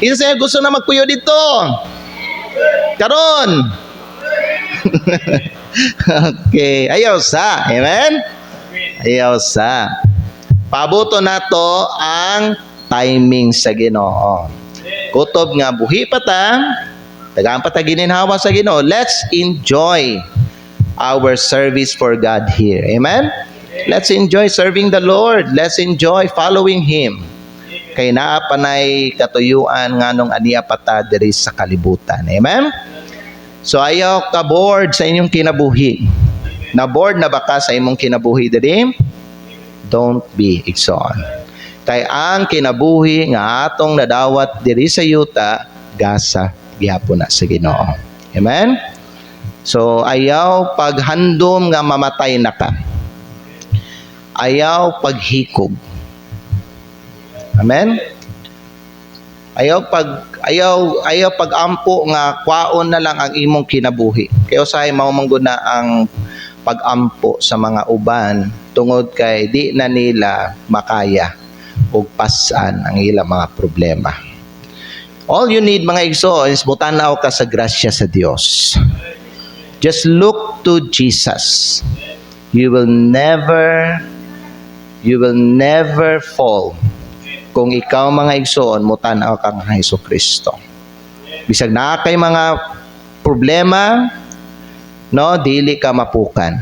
Isa gusto na magpuyo dito. Karon. Okay, ayaw sa. Amen? Ayaw sa. Pabuto na to ang timing sa Ginoo. Kutob nga buhi pa ta, daghang pa ta gininhawa sa Ginoo. Let's enjoy our service for God here. Amen? Let's enjoy serving the Lord. Let's enjoy following Him. Kay naa panay katuyuan nganong aniya pata diri sa kalibutan. Amen? So ayaw ka bored sa inyong kinabuhi. Na bored na baka sa imong kinabuhi diri? Don't be igsoon. Kay ang kinabuhi nga atong nadawat diri sa yuta gasa gihapon na sa Ginoo. Amen? So ayaw paghandom nga mamatay na ka. Ayaw paghikog. Amen? Ayaw pagampo nga kwaon na lang ang imong kinabuhi. Kay usahay mao manggod na ang pagampo sa mga uban tungod kay di na nila makaya ug pasan ang ilang mga problema. All you need mga igsoon is mutanaw ka sa grasya sa Dios. Just look to Jesus. You will never fall kung ikaw mga igsoon mutanaw kang Hesukristo. Bisag naa kay mga problema, no, dili ka mapukan.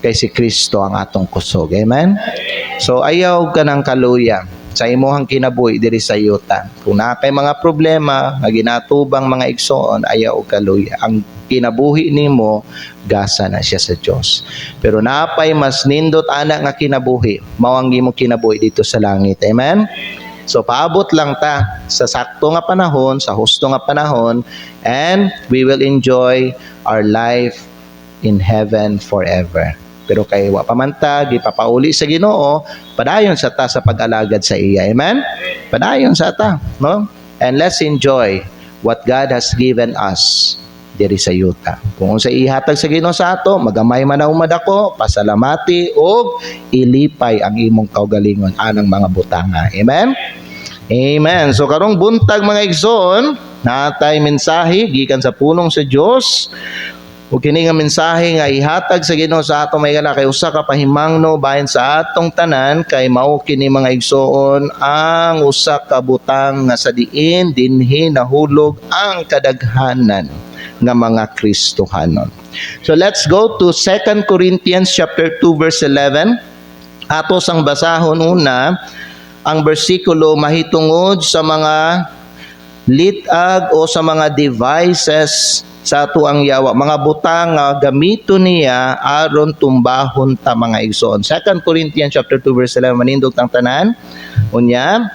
Kay si Kristo ang atong kusog. Amen? So ayaw ka ng kaluya sa imuhang kinabuhi diri sa yuta. Kung naa kay mga problema nga ginatubang mga igsoon, ayaw kaluya. Ang kinabuhi nimo gasa na siya sa Dios. Pero napay mas nindot ana nga kinabuhi, mao ang imong kinabuhi dito sa langit. Amen? So paabot lang ta sa sakto nga panahon, sa husto nga panahon, and we will enjoy our life in heaven forever. Pero kay wa pa man ta gipapauli sa Ginoo, padayon sa ta sa pag-alagad sa iya. Amen? Padayon sa ta, no? And let's enjoy what God has given us diri sa yuta. Kung sa ihatag sa Ginoo sa ato, magamay man umad ako, pasalamati og ilipay ang imong kaugalingon anang mga butanga. Amen? Amen. So karong buntag mga igsoon, natay mensahe gikan sa pulong sa Dios. Ug kini nga mensahe nga ihatag sa Ginoo sa ato may kay usa ka pahimangno bahin sa atong tanan kay mao kini mga igsoon ang usa ka butang nga sa diin dinhi nahulog ang kadaghanan nga mga Kristohanon. So let's go to 2 Corinthians chapter 2 verse 11. Ato sang basahon una ang bersikulo mahitungod sa mga litag o sa mga devices sa ato ang yawa, mga butang nga gamito niya aron tumbahon ta mga igsoon. 2 Corinthians chapter 2 verse 11 manindog tang tanan. Unya,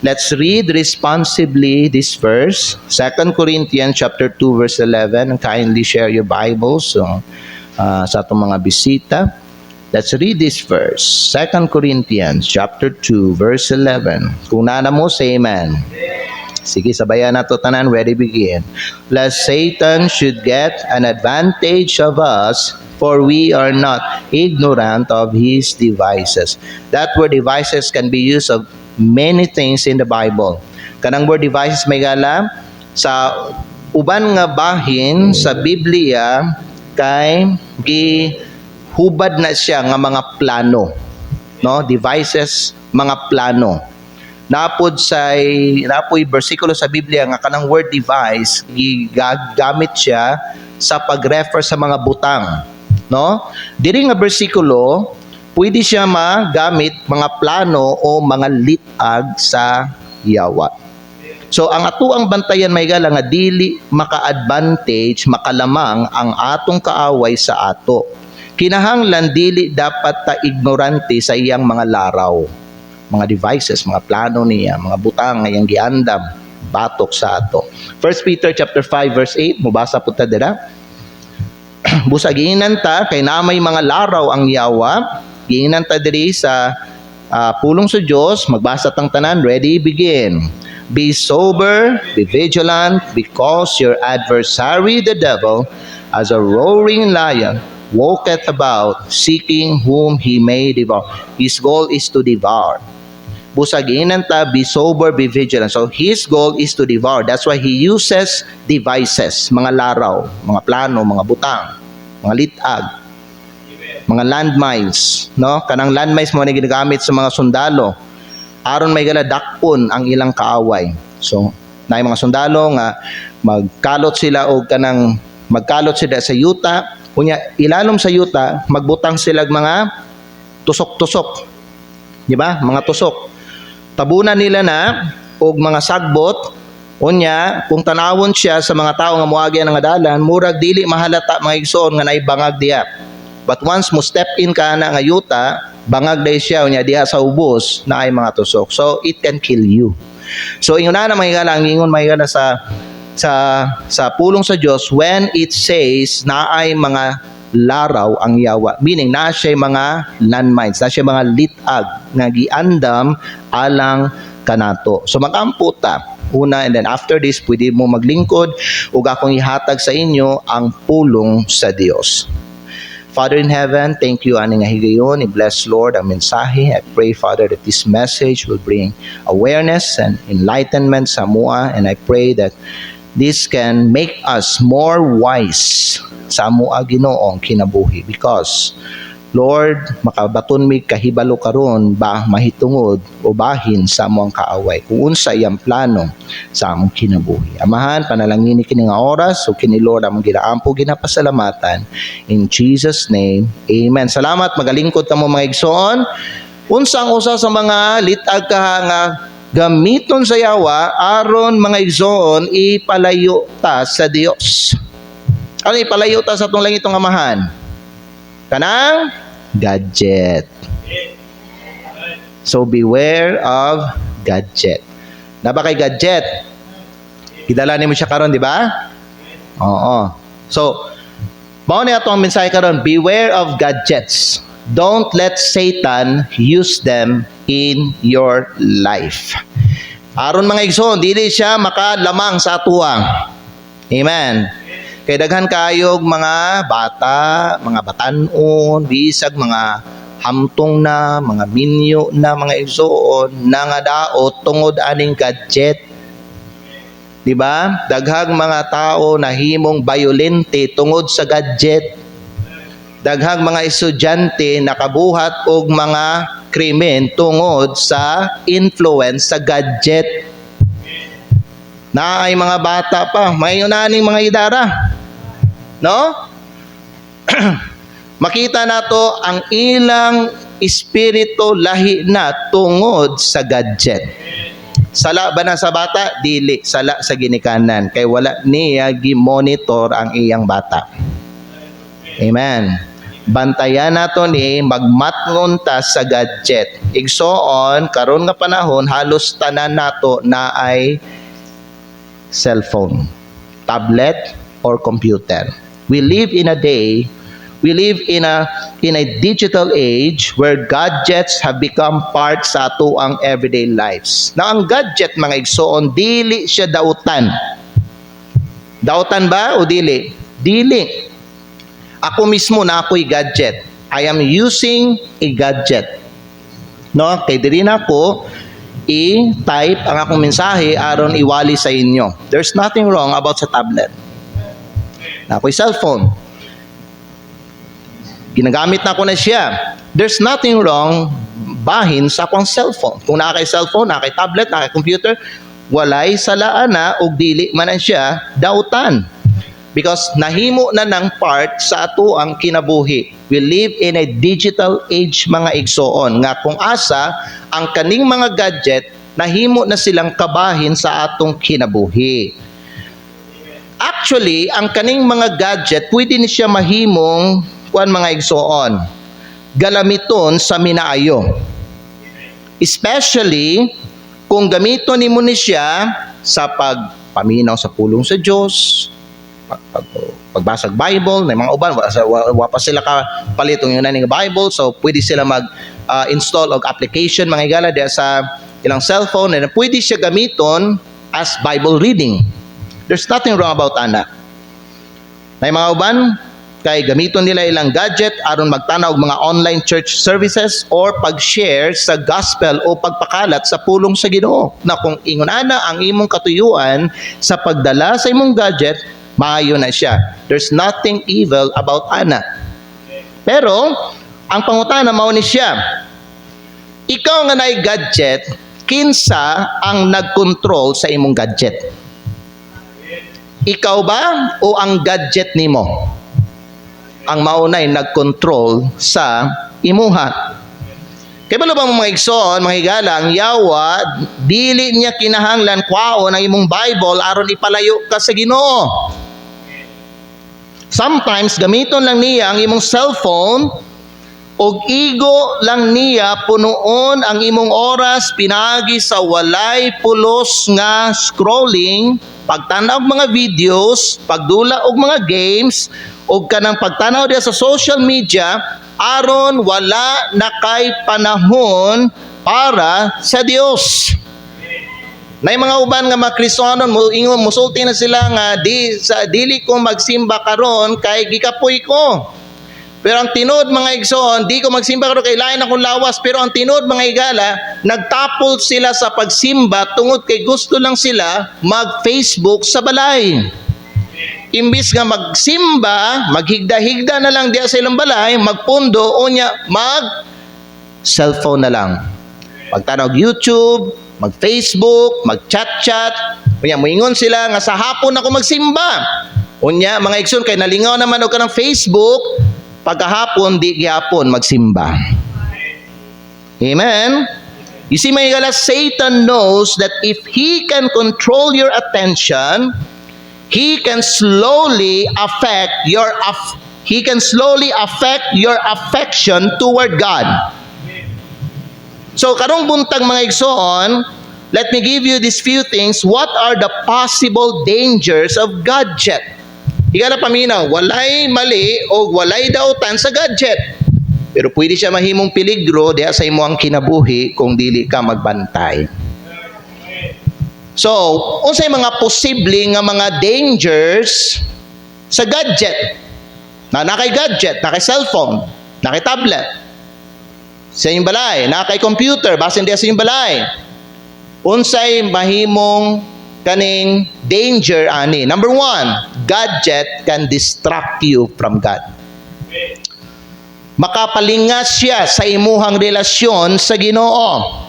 let's read responsibly this verse. 2 Corinthians chapter 2 verse 11. Kindly share your Bibles sa atong mga bisita. Let's read this verse. 2 Corinthians chapter 2 verse 11. Kung nana mo, say amen. Sige, sabayan nato tanan. Ready, begin. Lest Satan should get an advantage of us, for we are not ignorant of his devices. That word devices can be used of many things in the Bible. Kanang word devices may gala sa uban nga bahin sa Biblia kay gihubad na siya nga mga plano, no? Devices, mga plano. Napoy bersikulo sa Biblia nga kanang word device gigamit siya sa pag-refer sa mga butang, no? Diri nga bersikulo pwede siya magamit mga plano o mga litag sa yawa. So ang atuang bantayan may gala nga dili maka-advantage, makalamang ang atong kaaway sa ato. Kinahanglan dili dapat ta ignorante sa iyang mga laraw, mga devices, mga plano niya, mga butang nga iyang giandam, batok sa ato. 1 Peter chapter 5 verse 8, mubasa po ta dira. Busa giinan ta kay namay mga laraw ang yawa. Giinan ta diri sa pulong sa Dios. Magbasa tang tanan. Ready, begin. Be sober, be vigilant, because your adversary the devil, as a roaring lion, walketh about, seeking whom he may devour. His goal is to devour. Busag inanta, be sober, be vigilant. So his goal is to devour. That's why he uses devices, mga laraw, mga plano, mga butang, mga litag, mga landmines, no? Kanang landmines mo na ginagamit sa mga sundalo. Aron may gala dakpon ang ilang kaaway. So, naay mga sundalo nga magkalot sila o kanang magkalot sila sa yuta. Kunya ilalom sa yuta, magbutang sila mga tusok-tusok. Di ba? Mga tusok. Tabunan nila na og mga sagbot. Unya, kung tanawon siya sa mga tao nga moagi nga dalan, murag dili mahalata mga igsoon nga naay bangag diha. But once mo step in ka na nga yuta, bangag day siya unya diha sa ubos na ay mga tusok. So it can kill you. So ingon na mahigala ang ingon mahigala sa pulong sa Dios when it says na ay mga laraw ang yawa, meaning na siya mga landmines, na siya mga litag nga giandam alang kanato. So magamputa una, and then after this pwede mo maglingkod ug akong ihatag sa inyo ang pulong sa Dios. Father in heaven, thank you ani nga higayon. I-bless, Lord, ang mensahe. I pray, Father, that this message will bring awareness and enlightenment sa mua, and I pray that this can make us more wise sa mua Ginoong kinabuhi, because Lord, makabaton mi kahibalo karon ba mahitungod o bahin sa among kaaway kung unsa iyang plano sa among kinabuhi. Amahan, panalangin kini nga oras o kini Lord among ginaampo ginapasalamatan in Jesus name. Amen. Salamat, magalingkod kamo mga igsoon. Unsang usa sa mga litag nga gamiton sa yawa aron mga igsoon ipalayo ta sa Dios. Ano ipalayo ta sa atong langitong amahan? Kanang gadget. So beware of gadget. Na ba kay gadget? Idala nimo siya karon, di ba? Oo. So mao ni atong mensahe karon, beware of gadgets. Don't let Satan use them in your life. Aron mga igsoon, dili siya makalamang sa atuwa. Amen. Kay daghan kayog mga bata, mga batanon, bisag mga hamtong na, mga minyo na, mga igsoon na nga daot tungod aning gadget. Di ba? Daghang mga tao na himong bayolente tungod sa gadget. Daghang mga estudyante nakabuhat og mga krimen tungod sa influence sa gadget. Na ay mga bata pa, may unaning mga idara. No? Makita nato ang ilang espiritu lahi na tungod sa gadget. Sala ba na sa bata? Dili. Sala sa ginikanan. Kay wala niya gi-monitor ang iyang bata. Amen. Bantayan nato ni magmatngon ta sa gadget. Igsoon, karon nga panahon, halos tanan nato na ay cellphone, tablet, or computer. We live in a digital age where gadgets have become part sa ato ang everyday lives. Now, ang gadget, mga igsoon, dili siya dautan. Dautan ba o dili? Dili. Ako mismo na ako'y gadget. I am using a gadget. No? Kay diri na ako i-type ang akong mensahe aron iwali sa inyo. There's nothing wrong about sa tablet. Na ako'y cellphone. Ginagamit na ko na siya. There's nothing wrong bahin sa akong cellphone. Kung nakakay cellphone, nakakay tablet, nakakay computer, walay salaan na o dili man na siya dautan. Because nahimo na ng part sa ato ang kinabuhi. We live in a digital age, mga igsoon, nga kung asa ang kaning mga gadget nahimo na silang kabahin sa atong kinabuhi. Actually, ang kaning mga gadget pwede ni siya mahimong kuan mga igsoon, galamiton sa minaayo. Especially kung gamiton nimo ni siya sa pagpaminaw sa pulong sa Dios, pagbasag Bible, na mga uban wa pa sila ka palitong yun na ning Bible, so pwede sila mag-install og application mga igala diya sa ilang cellphone, and pwede siya gamiton as Bible reading. There's nothing wrong about ana. Na mga uban kay gamiton nila ilang gadget aron magtanaw og mga online church services or pag-share sa gospel o pagpakalat sa pulong sa Ginoo. Na kung ingon ana ang imong katuyuan sa pagdala sa imong gadget, maayo na siya. There's nothing evil about ana. Pero ang pangutana mao ni siya, ikaw nga naay gadget, kinsa ang nagkontrol sa imong gadget? Ikaw ba o ang gadget nimo ang maunay nagkontrol sa imuha? Kaya ba bang mga igsoon, mga higala, ang Yawa, dili niya kinahanglan kwaon ang imong Bible aron ipalayo ka sa Ginoo. Sometimes gamiton lang niya ang imong cellphone og igo lang niya punuon ang imong oras pinagi sa walay pulos nga scrolling, pagtanaw og mga videos, pagdula og mga games, og kanang pagtanaw diya sa social media aron wala na kay panahon para sa Dios. Nay mga uban nga mga Kristiyano ingon musulti na sila nga dili ko magsimba karon kay gikapoy ko. Pero ang tinud mga igsoon, di ko magsimba karon kay lain akong lawas, pero ang tinud mga higala, nagtapol sila sa pagsimba tungod kay gusto lang sila mag-Facebook sa balay. Imbis nga magsimba, maghigda-higda na lang diya sa ilang balay, magpundo, unya, mag-cellphone na lang. Pagtanaw YouTube, mag-Facebook, mag-chat-chat, unya, moingon sila nga sa hapon ako magsimba. Unya, mga igsoon, kay nalingaw naman o ka ng Facebook, pagkahapon, di gihapon magsimba. Amen? You see, mga higala, Satan knows that if he can control your attention, he can slowly affect your affection toward God. So karong buntag mga igsoon, let me give you these few things. What are the possible dangers of gadget? Higala paminaw, walay mali o walay dautan sa gadget. Pero pwede siya mahimong peligro diha sa imong kinabuhi kung dili ka magbantay. So, unsay mga posible nga mga dangers sa gadget? Nakay gadget, nakay cellphone, nakay tablet. Sa inyong balay, nakay computer, basin diya sa inyong balay. Unsay mahimong kaning danger ani? Number 1, gadget can distract you from God. Makapalingas siya sa imuhang relasyon sa Ginoo.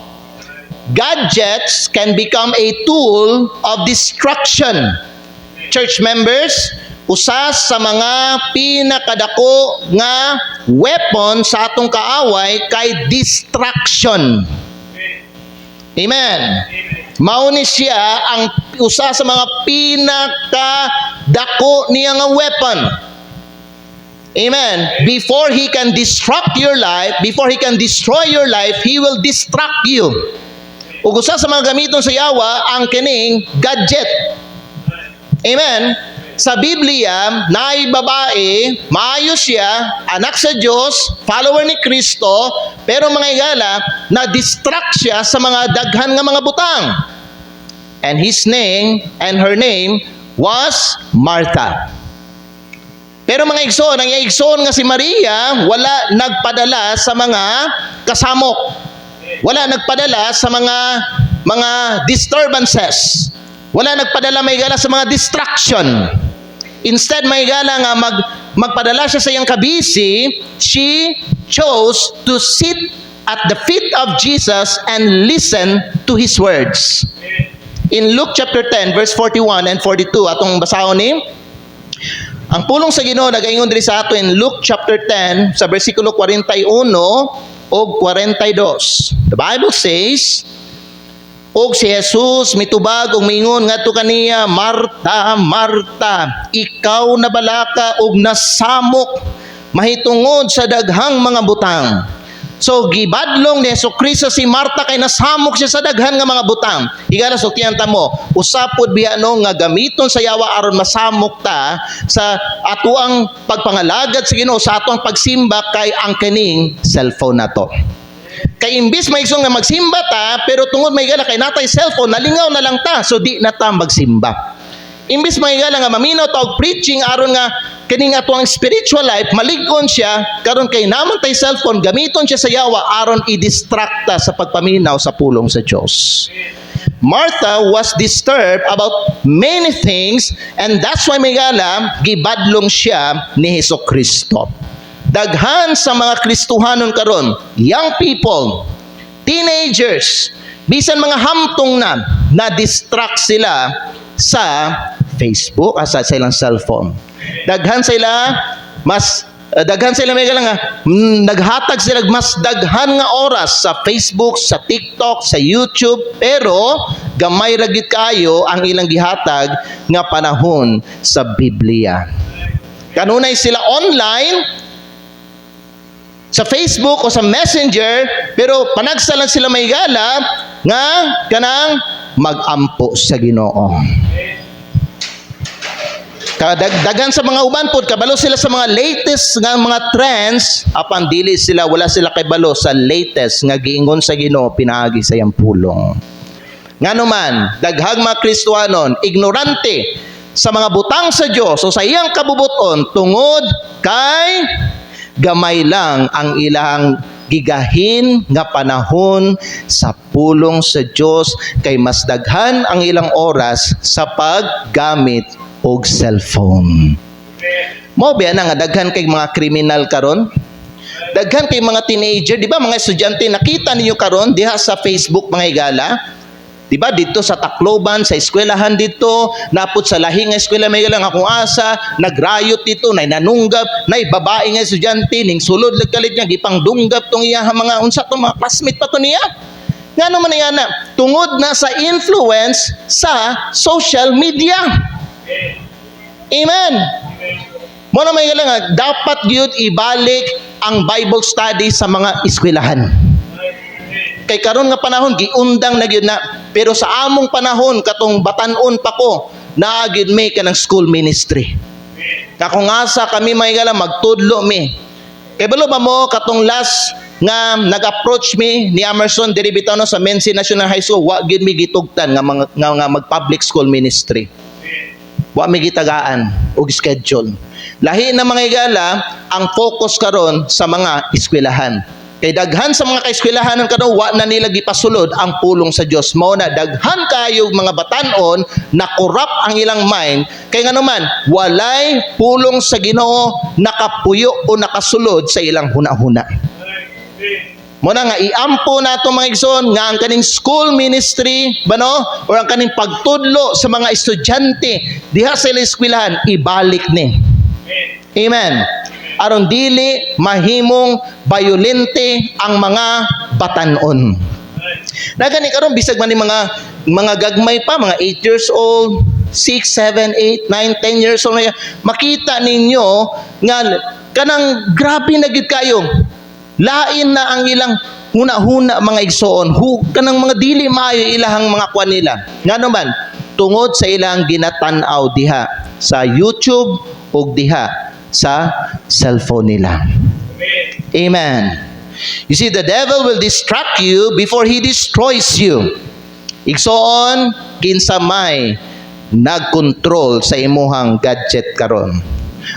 Gadgets can become a tool of distraction. Church members, usa sa mga pinakadako nga weapon sa atong kaaway kay distraction. Amen. Mao ni siya ang usa sa mga pinakadako niya nga weapon. Amen. Before he can disrupt your life, before he can destroy your life, he will distract you. Ug usa sa mga gamiton sa Yawa ang kining gadget. Amen. Sa Biblia, naay babae, maayo siya, anak sa Diyos, follower ni Kristo, pero mga higala, na-distract siya sa mga daghan nga mga butang. And her name was Martha. Pero mga igsoon, ang igsoon nga si Maria, wala nagpadala sa mga kasamok. Wala nagpadala sa mga disturbances. Wala nagpadala may gala sa mga distraction. Instead, may gala nga magpadala siya sa iyang kabisi, she chose to sit at the feet of Jesus and listen to His words. In Luke chapter 10, verse 41 and 42, atong basahon ni, ang pulong sa Ginoo nagaingon diri sa ato in Luke chapter 10, sa versikulo 41 o 42. The Bible says, og si Jesus mitubag og miingon ngadto kaniya, Marta, Marta, ikaw nabalaka og nasamok mahitungod sa daghang mga butang. So gibadlong ni Jesucristo si Marta kay nasamok siya sa daghan nga mga butang. Igala suktihan ta mo, usapod biya no nga gamiton sa Yawa aron masamok ta sa atuang pagpangalagad sa Ginoo, sa atuang pagsimba kay ang kining cellphone nato. Kay imbis may isong nga magsimba ta, pero tungod may gala kay natay cellphone, nalingaw na lang ta, so di na ta magsimba. Imbis mga igala nga maminaw tawag preaching aron nga kining atuang spiritual life malig-on siya karon kay namon tay cellphone gamiton siya sa yawa aron i-distracta sa pagpaminaw sa pulong sa Dios. Martha was disturbed about many things and that's why migala gibadlong siya ni Hesukristo. Daghan sa mga Kristohanon karon, young people, teenagers, bisan mga hamtong na distract sila sa Facebook, sa ilang cellphone. Daghan sila may nga naghatag sila mas daghan nga oras sa Facebook, sa TikTok, sa YouTube, pero gamay ra gyud kayo ang ilang gihatag nga panahon sa Biblia. Kanunay sila online sa Facebook o sa Messenger, pero panagsalan sila may gala nga kanang magampo sa Ginoo. Kadagdagan sa mga uban pod kabalo sila sa mga latest nga mga trends apan dili sila wala sila kay balo sa latest nga giingon sa Ginoo pinaagi sa iyang pulong. Ngano man daghang mga Kristohanon ignorante sa mga butang sa Dios o sa iyang kabubuton tungod kay gamay lang ang ilang gigahin nga panahon sa pulong sa Dios kay mas daghan ang ilang oras sa paggamit og cellphone. Mao ba na nga daghan kay mga kriminal karon? Daghan kay mga teenager, di ba mga estudyante nakita ninyo karon diha sa Facebook mga higala? Di ba dito sa Tacloban, sa eskwelahan dito, naput sa lahing nga eskwela may galang akong asa, nagrayot dito, nay nanunggab, nay babae nga estudyante ning sulod lagkalit niya gipangdunggab tong iya mga unsa to mga classmate pa to niya. Ngano man yan na tungod na sa influence sa social media. Amen. Mo na may galang dapat gyud ibalik ang Bible study sa mga eskwelahan. Kay karon nga panahon giundang na gyud na pero sa among panahon katong batan-on pa ko naa gyud may kanang school ministry. Kakong asa kami may galang magtudlo mi. Kay balo ba mo katong last nga nag-approach me ni Emerson diri bitaw no sa Mensi National High School wa gyud mi gitugtan nga mag-public school ministry. Wa mi gitagaan og schedule. Lahi na mga igala ang focus karon sa mga eskwelahan. Kay daghan sa mga kaeskwelahanan karon wa na nila gipasulod ang pulong sa Dios. Mao na daghan kayo mga batan-on na corrupt ang ilang mind kay ngano man walay pulong sa Ginoo nakapuyo o nakasulod sa ilang hunahuna. Mo na nga iampo nato mga igsoon nga ang kaning school ministry bano or ang kaning pagtudlo sa mga estudyante diha sa ilang eskwelahan ibalik ni. Amen. Aron dili mahimong bayolente ang mga batan-on. Nagani karon bisag man ni mga gagmay pa, mga 8 years old, 6, 7, 8, 9, 10 years old, makita ninyo nga kanang grabe na gid kayo. Lain na ang ilang huna-huna mga igsoon, kanang mga dili maayo ilahang mga kwan nila. Ngano man tungod sa ilang ginatan-aw diha sa YouTube ug diha sa cellphone nila. Amen. You see, the devil will distract you before he destroys you. Igsoon, kinsamay nagkontrol sa imuhang gadget karon.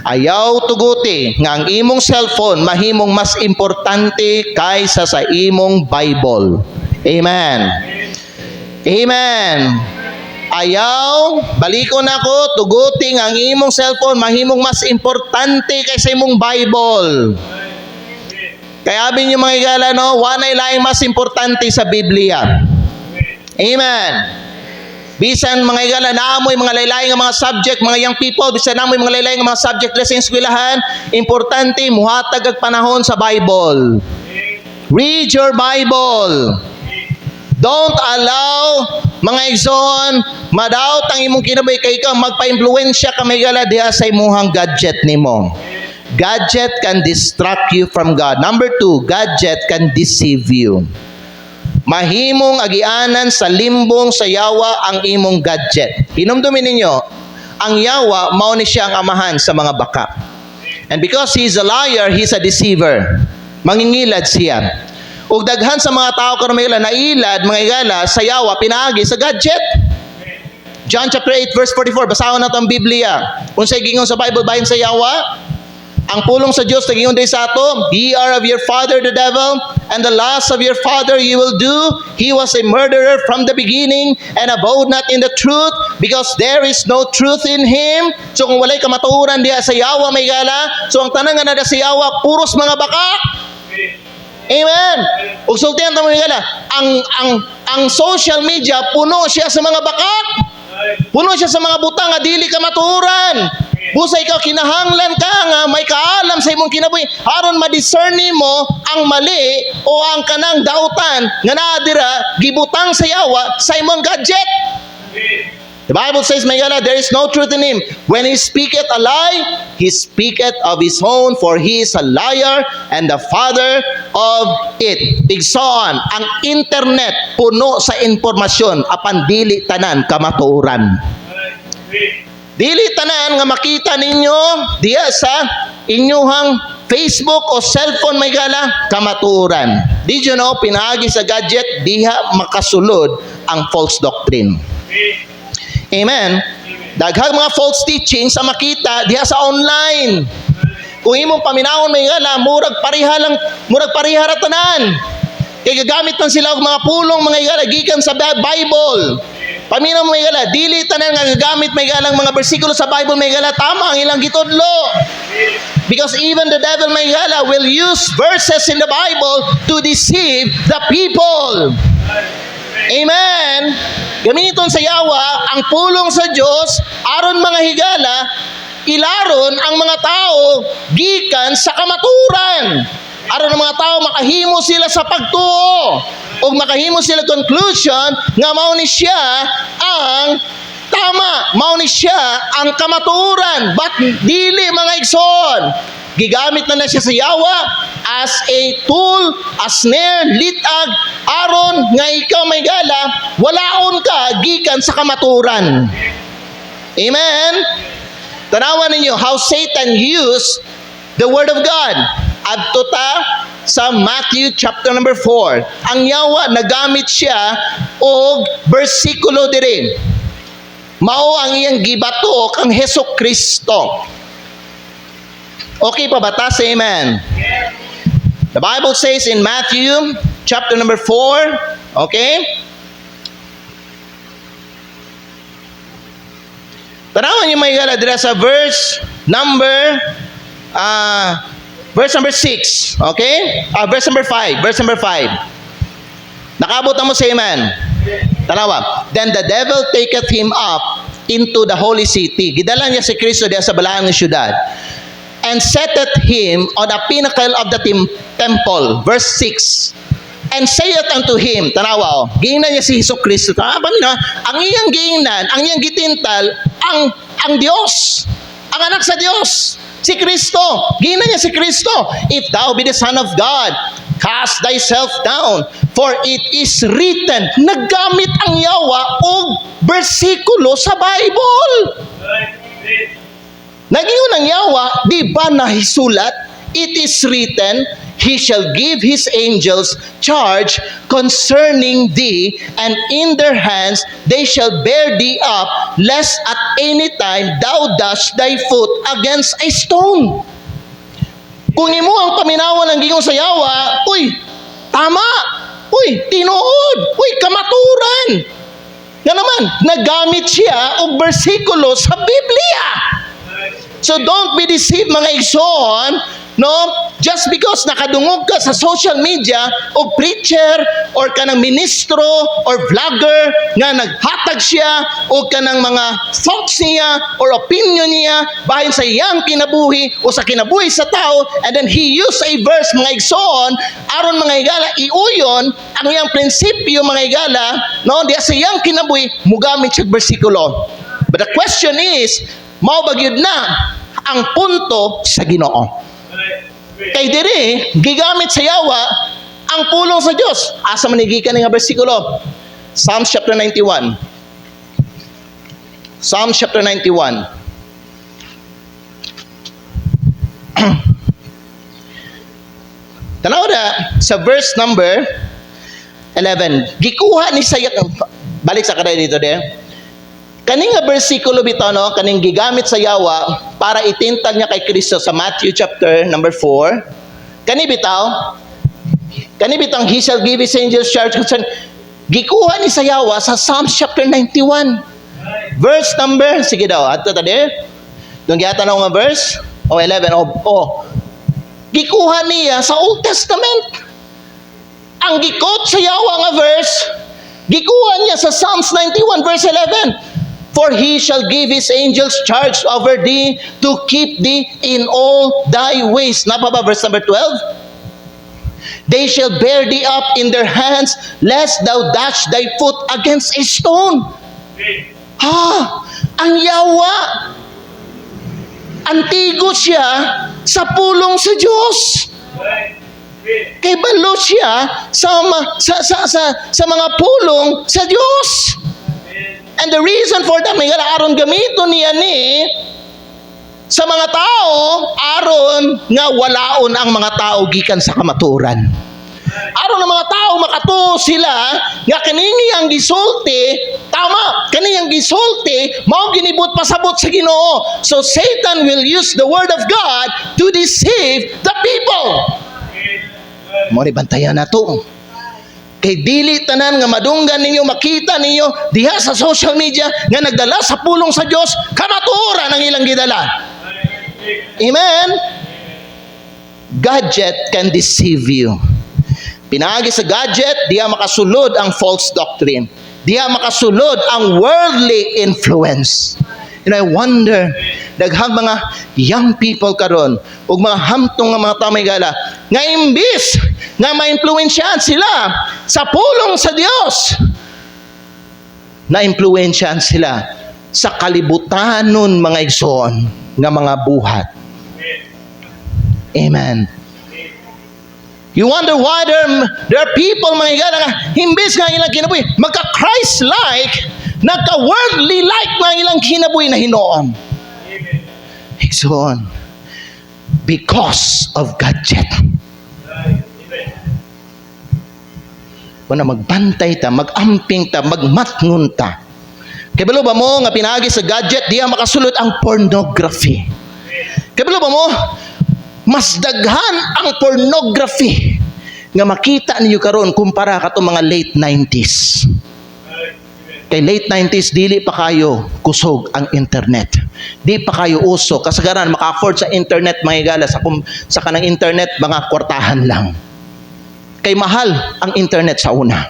Ayaw tuguti nga ang imong cellphone mahimong mas importante kaysa sa imong Bible. Amen. Amen. Ayaw, balikon ako, tuguting ang imong cellphone, mahimong mas importante kaysa imong Bible. Kaya abin yung mga igala, no, wanay laing mas importante sa Biblia. Amen. Bisan mga igala, naamoy mga laylay nga mga subject, mga young people, bisan naamoy mga laylay nga mga subject sa eskwelahan, importante, muhatag ang panahon sa Bible. Read your Bible. Don't allow mga igsoon madawt ang imong kinabuhi kay ikaw magpa-impluwensya ka may gala diha sa imuhang gadget nimo. Gadget can distract you from God. Number 2, gadget can deceive you. Mahimong agianan sa limbong sa yawa ang imong gadget. Hinumdumin ninyo, ang yawa mao ni siya ang amahan sa mga baka. And because he's a liar, he's a deceiver. Mangingilad siya. Ug daghan sa mga tao karon may nailad mga igala sa yawa pinaagi sa gadget. John chapter 8 verse 44, basahon na ang Biblia. Unsay gingon sa Bible bahin sa Yawa? Ang pulong sa Dios nagingon din sa ato, ye are of your father the devil, and the lust of your father you will do. He was a murderer from the beginning, and abode not in the truth, because there is no truth in him. So kung walay kamatuoran diha sa Yawa may gala, so ang tanang nga na sa Yawa puros mga baka. Amen. Ug sultihan ta mo gala, ang social media puno siya sa mga bakat. Puno siya sa mga butang nga dili ka matuoran. Busa ikaw kinahanglan ka nga may kaalam sa imong kinabuhi aron ma-discern nimo ang mali o ang kanang dautan nga naa dira gibutang sa Yawa sa imong gadget. The Bible says, may gala, there is no truth in him. When he speaketh a lie, he speaketh of his own, for he is a liar and the father of it. Igsoon, ang internet puno sa informasyon apan dili tanan kamatuoran. Dili tanan nga makita ninyo diya sa inyuhang Facebook o cellphone may gala kamatuoran. Did you know, pinaagi sa gadget diha makasulod ang false doctrine. Amen. Daghang mga false teachings sa makita diha sa online. Kung imong paminawon may gala, murag pariha ra tanan. Kay gagamit man sila og mga pulong mga gala gikan sa Bible. Paminaw may gala, dili tanan nga gagamit may galang mga bersikulo sa Bible may gala tama ang ilang gitudlo. Because even the devil may gala will use verses in the Bible to deceive the people. Amen. Gamiton sa Yawa ang pulong sa Dios aron mga higala ilaron ang mga tao gikan sa kamaturan. Aron ang mga tao makahimo sila sa pagtuo o makahimo sila conclusion nga mao ni siya ang tama, mao ni siya ang kamaturan. But dili mga igsoon. Gigamit na siya sa Yawa as a tool, a snare, litag, aron nga ikaw may gala, walaon ka gikan sa kamaturan. Amen? Tanawan ninyo how Satan used the Word of God. Adto ta sa Matthew chapter number 4. Ang Yawa nagamit siya og bersikulo diri. Mao ang iyang gibatok ang Hesukristo. Okay pa ba ta? Say amen. The Bible says in Matthew chapter number 4, okay? Tanawan niyo may gala dira sa verse number 6, okay? Verse number 5, Nakabot mo say amen. Tanawa. Then the devil taketh him up into the holy city. Gidala niya si Kristo diya sa balaang nga syudad. And setteth him on a pinnacle of the temple. Verse 6. And saith unto him, tanawa, giingnan niya si Hesukristo. Ang iyang giingnan, ang iyang gitintal, ang Diyos. Ang anak sa Diyos. Si Kristo. Giingnan niya si Kristo. If thou be the Son of God, cast thyself down, for it is written. Naggamit ang Yawa og bersikulo sa Bible. Nagingon ang Yawa, di ba nahisulat? It is written, He shall give His angels charge concerning thee, and in their hands they shall bear thee up, lest at any time thou dash thy foot against a stone. Kung imo ang paminawan ng gingon sa Yawa, uy, tama, uy, tinuod, uy, kamaturan. Nga naman, nagamit siya og bersikulo sa Biblia. So don't be deceived mga igsoon, no? Just because nakadungog ka sa social media o preacher or kanang ministro or vlogger nga naghatag siya o kanang mga thoughts niya or opinion niya bahin sa iyang kinabuhi o sa kinabuhi sa tao, and then he used a verse mga igsoon aron mga higala iuyon ang iyang prinsipyo mga higala, no? Diya sa iyang kinabuhi mugamit siya bersikulo. But the question is, mao ba gyud na ang punto sa Ginoo? Kay diri gigamit sa Yawa ang pulong sa Dios. Asa man gikan nga bersikulo? Psalms chapter 91. Psalms chapter 91. Tanaw na sa verse number 11. Gikuha ni Sayat, balik sa kaday dito de. Kaning nga bersikulo bitaw no, kaning gigamit sa Yawa para itintag niya kay Kristo sa Matthew chapter number 4. Kani bitaw he shall give his angels charge concerning, gikuha ni sa Yawa sa Psalms chapter 91. Verse number, sige daw, ato tadi. Dong gihatan nga verse 11 gikuha niya sa Old Testament. Ang gikot sa Yawa nga verse, gikuha niya sa Psalms 91 verse 11. For he shall give his angels charge over thee to keep thee in all thy ways. Napa ba verse number 12? They shall bear thee up in their hands, lest thou dash thy foot against a stone. Ang Yawa, antigo siya sa pulong sa Diyos. Kay balo siya sa mga pulong sa Diyos. And the reason for that, may aron gamito niya ni sa mga tao, aron nga walaon ang mga tao gikan sa kamaturan. Aron ang mga tao makatuo sila nga kanini ang gisulti, tama, kanini ang gisulti, mao ginibut pasabot sa Ginoo. So Satan will use the word of God to deceive the people. Mo ri bantayan nato. Kay dili tanan nga madunggan ninyo, makita ninyo diha sa social media nga nagdala sa pulong sa Dios, kamatuoran ang ilang gidala. Amen. Gadget can deceive you. Pinaagi sa gadget, diha makasulod ang false doctrine. Diha makasulod ang worldly influence. And I wonder, daghang mga young people karon ug mga hamtong nga mga tamay gala nga imbis nga maimpluwensyahan sila sa pulong sa Dios, na-impluwensyahan sila sa kalibutanon mga igsoon nga mga buhat. Amen. You wonder why there are people mga igala nga imbis nga ilang kinabuhi magka-Christ-like, nagka-worldly-like mga ilang kinabuhi na hinoon. Igsoon, because of gadget. Kung na magbantay ta, magamping ta, magmatngon ta. Kaya ba mo nga pinagi sa gadget, diya makasulod ang pornography. Kaya ba mo, mas daghan ang pornography nga makita niyo karon kumpara ka itong mga late 90s. Kay late 90s, dili pa kayo kusog ang internet. Di pa kayo uso. Kasagaran, maka-afford sa internet, mga igala, sa kanang internet, mga kwartahan lang. Kay mahal ang internet sa una.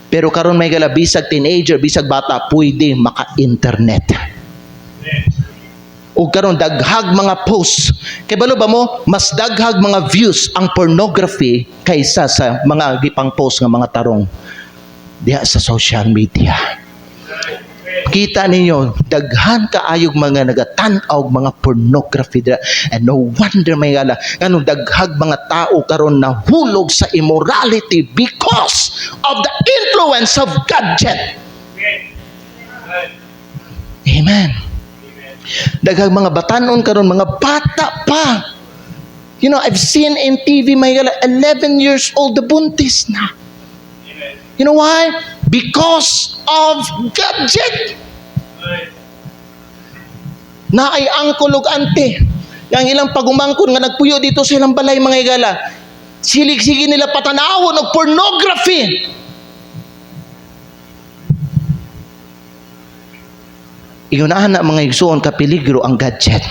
Pero karon may gala, bisag teenager, bisag bata, pwede maka-internet. O karon daghag mga posts. Kay balo ba mo, mas daghag mga views ang pornography kaysa sa mga gipang post ng mga tarong diha sa social media. Kita ninyo, daghan kaayog mga nagatan-og mga pornography dira. And no wonder may gala, anong daghag mga tao karon nahulog sa immorality because of the influence of gadget. Amen. Daghang mga batanon karon, mga bata pa. You know, I've seen in TV may gala 11 years old, the buntis na. You know why? Because of gadget. Na ay angkol ug ante ang ilang pagumangkon nga nagpuyo dito sa ilang balay mga igala, silig-sige nila patanawon og pornography. Iyon na mga igsoon ka peligro ang gadget.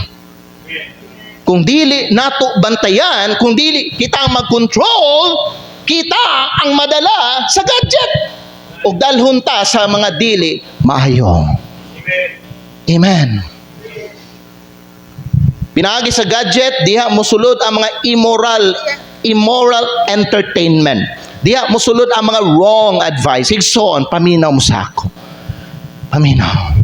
Kung dili nato bantayan, kung dili kita mag-control, kita ang madala sa gadget ug dalhon ta sa mga dili maayo. Amen. Pinaagi sa gadget, diha mosulod ang mga immoral entertainment. Diha mosulod ang mga wrong advice. Igsoon, paminaw mo sa ako. Paminaw.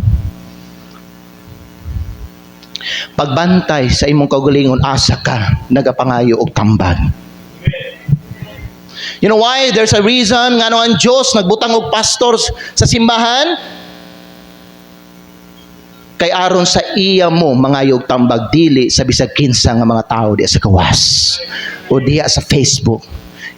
Pagbantay sa imong kaugalingon, asa ka nagapangayo og tambag. You know why? There's a reason nga ang Diyos nagbutang og pastors sa simbahan. Kay aron sa iya mo mangayog tambag, dili sa bisag kinsa nga mga tao diya sa kawas o diya sa Facebook.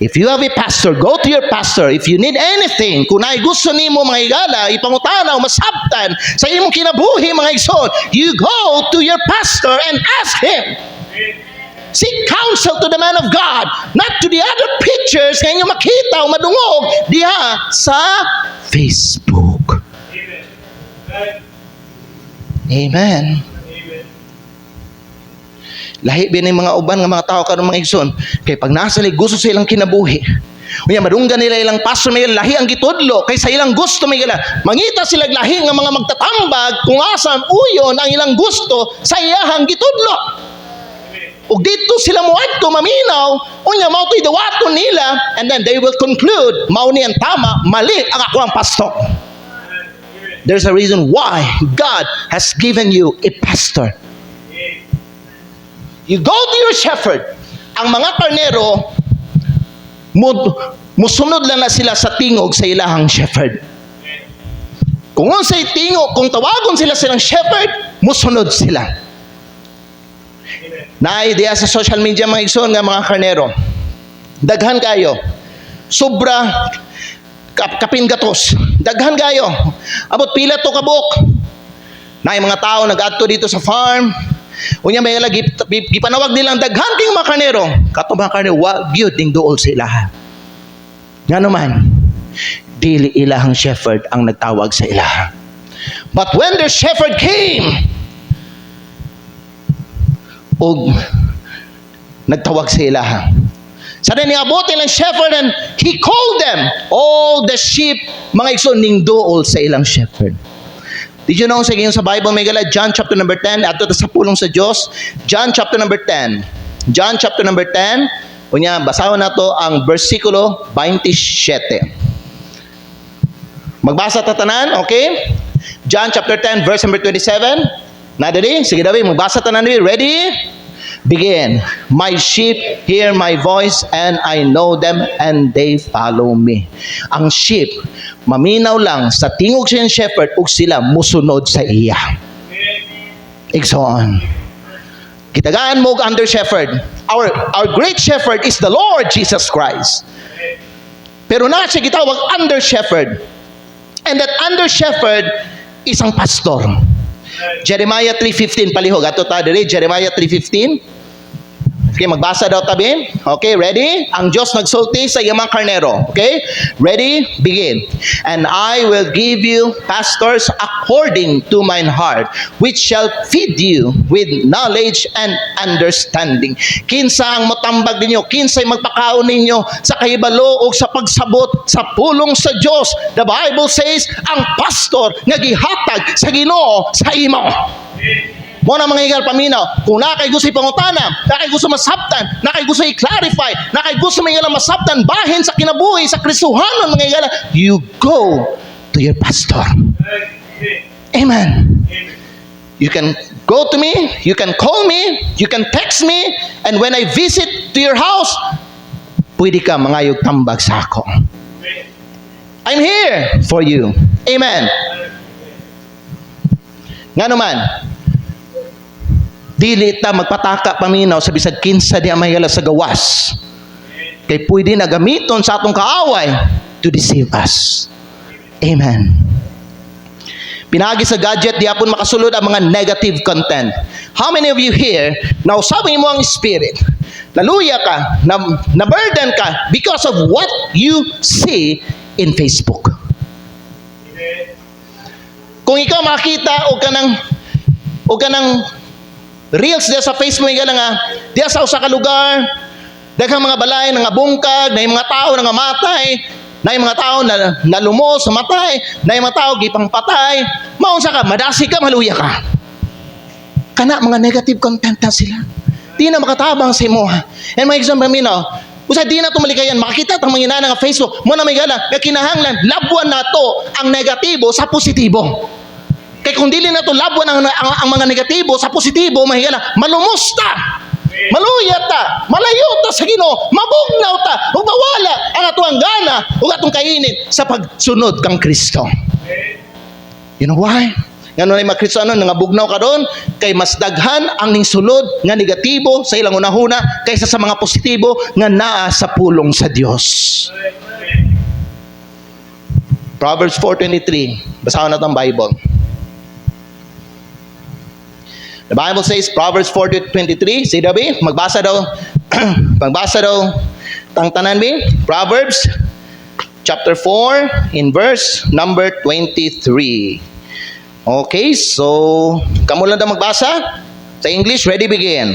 If you have a pastor, go to your pastor. If you need anything, kung naay gusto nimo mga higala, ipangutana o masabtan sa imong kinabuhi mga igsoon, you go to your pastor and ask him. Seek counsel to the man of God, not to the other pictures nga inyo makita o madungog diha sa Facebook. Amen. Lahi ba ng mga uban nga mga tao karon mga igsoon, kay pag nasa gusto sa ilang kinabuhi, unya madunggan nila ilang pastor may lahi ang gitudlo kay sa ilang gusto may gala. Mangita sila lahi nga mga magtatambag kung asam uyon ang ilang gusto sa iyahang gitudlo. Ug dito sila moadto maminaw, unya mao toy dawaton nila, and then they will conclude mao ni ang tama, mali ang ako ang pastor. There's a reason why God has given you a pastor. You go to your shepherd. Ang mga karnero, musunod lang na sila sa tingog sa ilahang shepherd. Kung unsay tingog, kung tawagon sila silang shepherd, musunod sila. Na-idea sa social media mga igsoon nga mga karnero. Daghan kayo. Sobra kapin gatos. Daghan kayo. Abot pila to kabuk. Na mga tao nag-adto dito sa farm. Unya may lagi gipanawag nilang daghan king mga karnero. Kato mga karnero, wag gyud ding duol sa ilaha. Ngano man, dili ilahang shepherd ang nagtawag sa ilaha. But when their shepherd came, og nagtawag sa ilaha. Sa din niabot ilang shepherd and he called them, all the sheep, mga igsoon ning duol sa ilang shepherd. Did you know sa Bible may gala John chapter number 10 adto sa pulong sa Dios, John chapter number 10. John chapter number 10, unya basahon nato ang bersikulo 27. Magbasa ta tanan, okay? John chapter 10 verse number 27. Nadali, sige daw, magbasa tanan ni. Ready? Begin. My sheep hear my voice and I know them and they follow me. Ang sheep, maminaw lang sa tingog sa shepherd ug sila musunod sa iya. Igsoon. Kitagaan mo under shepherd. Our great shepherd is the Lord Jesus Christ. Pero na siya gitawag under shepherd. And that under shepherd is ang pastor. Jeremiah 3:15 palihog ato ta diri Jeremiah 3:15. Okay, magbasa daw tabi. Okay, ready? Ang Diyos nagsulti sa iyang mga karnero. Okay? Ready? Begin. And I will give you pastors according to mine heart, which shall feed you with knowledge and understanding. Kinsa ang matambag ninyo, kinsa'y magpakaon ninyo sa kahibalo o sa pagsabot sa pulong sa Diyos. The Bible says, ang pastor nga gihatag sa Ginoo sa imo. Mo na mga higal paminaw, kung nakay gusto ipangutana, nakay gusto masabtan, nakay gusto i-clarify, nakay gusto mga higal masabtan, bahin sa kinabuhi, sa Kristohanon mga higal, you go to your pastor. Amen. You can go to me, you can call me, you can text me, and when I visit to your house, pwede ka mangayog tambag sa ako. I'm here for you. Amen. Nga naman, dili ta magpataka paminaw sa bisag kinsa di amay sa gawas. Kay pwede na gamiton sa atong kaaway to deceive us. Amen. Pinagi sa gadget di apon makasulod ang mga negative content. How many of you here now sabi mo ang spirit? Naluya ka, na burden ka because of what you see in Facebook. Kung ikaw makita o kanang reels diya sa Facebook nga nga diya sa usa ka lugar daghang mga balay nga bungkag na mga tao nga matay na mga tao na nalumos matay na mga tao gipang patay maunsa ka madasi ka maluya ka kana mga negative content na sila di na makatabang sa imo and mga example minaw usa di na to malikayan makakita tang mga inana nga Facebook mo na may gala nga kinahanglan labuan nato ang negatibo sa positibo. Kaya kung dili na ito labuan ang mga negatibo sa positibo, mahigala, malumusta, maluyata, malayota sa Ginoo, mabugnaw ta, o bawala ang atuang gana, o atong kainin sa pagsunod kang Kristo. You know why? Ngano na mga Kristiyano nga bugnaw karon kay mas daghan ang ningsulod nga negatibo sa ilang unahuna kaysa sa mga positibo nga naa sa pulong sa Dios. Proverbs 4:23. Basahan natin ang Bible. The Bible says, Proverbs 4:23. Say Dabi, magbasa daw. Magbasa daw. Tangtanan mi. Proverbs chapter 4 in verse number 23. Okay, so kamo lang daw magbasa. Sa English, ready, begin.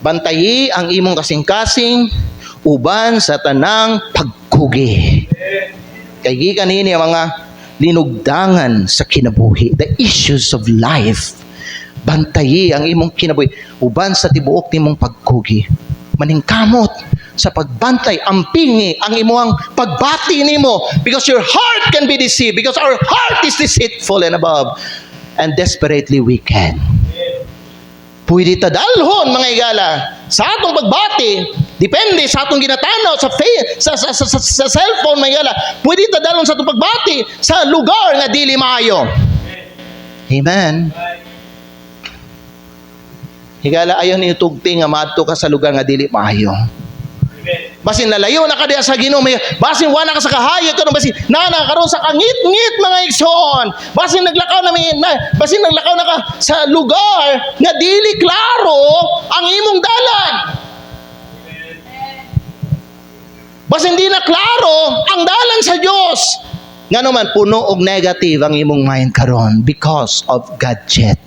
Bantayi ang imong kasing-kasing uban sa tanang pagkugi. Kay gikan ini ang mga linugdangan sa kinabuhi, the issues of life. Bantayi ang imong kinabuhi uban sa tibuok nimong pagkugi. Maningkamot sa pagbantay, ampingi ang imong pagbati nimo, because your heart can be deceived, because our heart is deceitful and above and desperately wicked. Pwede tadalhon mga igala sa atong pagbati, depende sa atong ginatanaw sa cellphone mga igala. Pwede tadalhon sa atong pagbati sa lugar nga dili maayo. Amen. Higala, ayaw ni tugti nga maadto ka sa lugar nga dili maayo. Basin lalayo na ka diya sa Ginoo, basin wala ka sa kahayag karon, basin nana karon sa kangit-ngit mga igsoon, basin naglakaw na basin naglakaw na ka sa lugar nga dili klaro ang imong dalan. Basin di na klaro ang dalan sa Dios. Ngano man puno og negative ang imong mind karon because of gadget.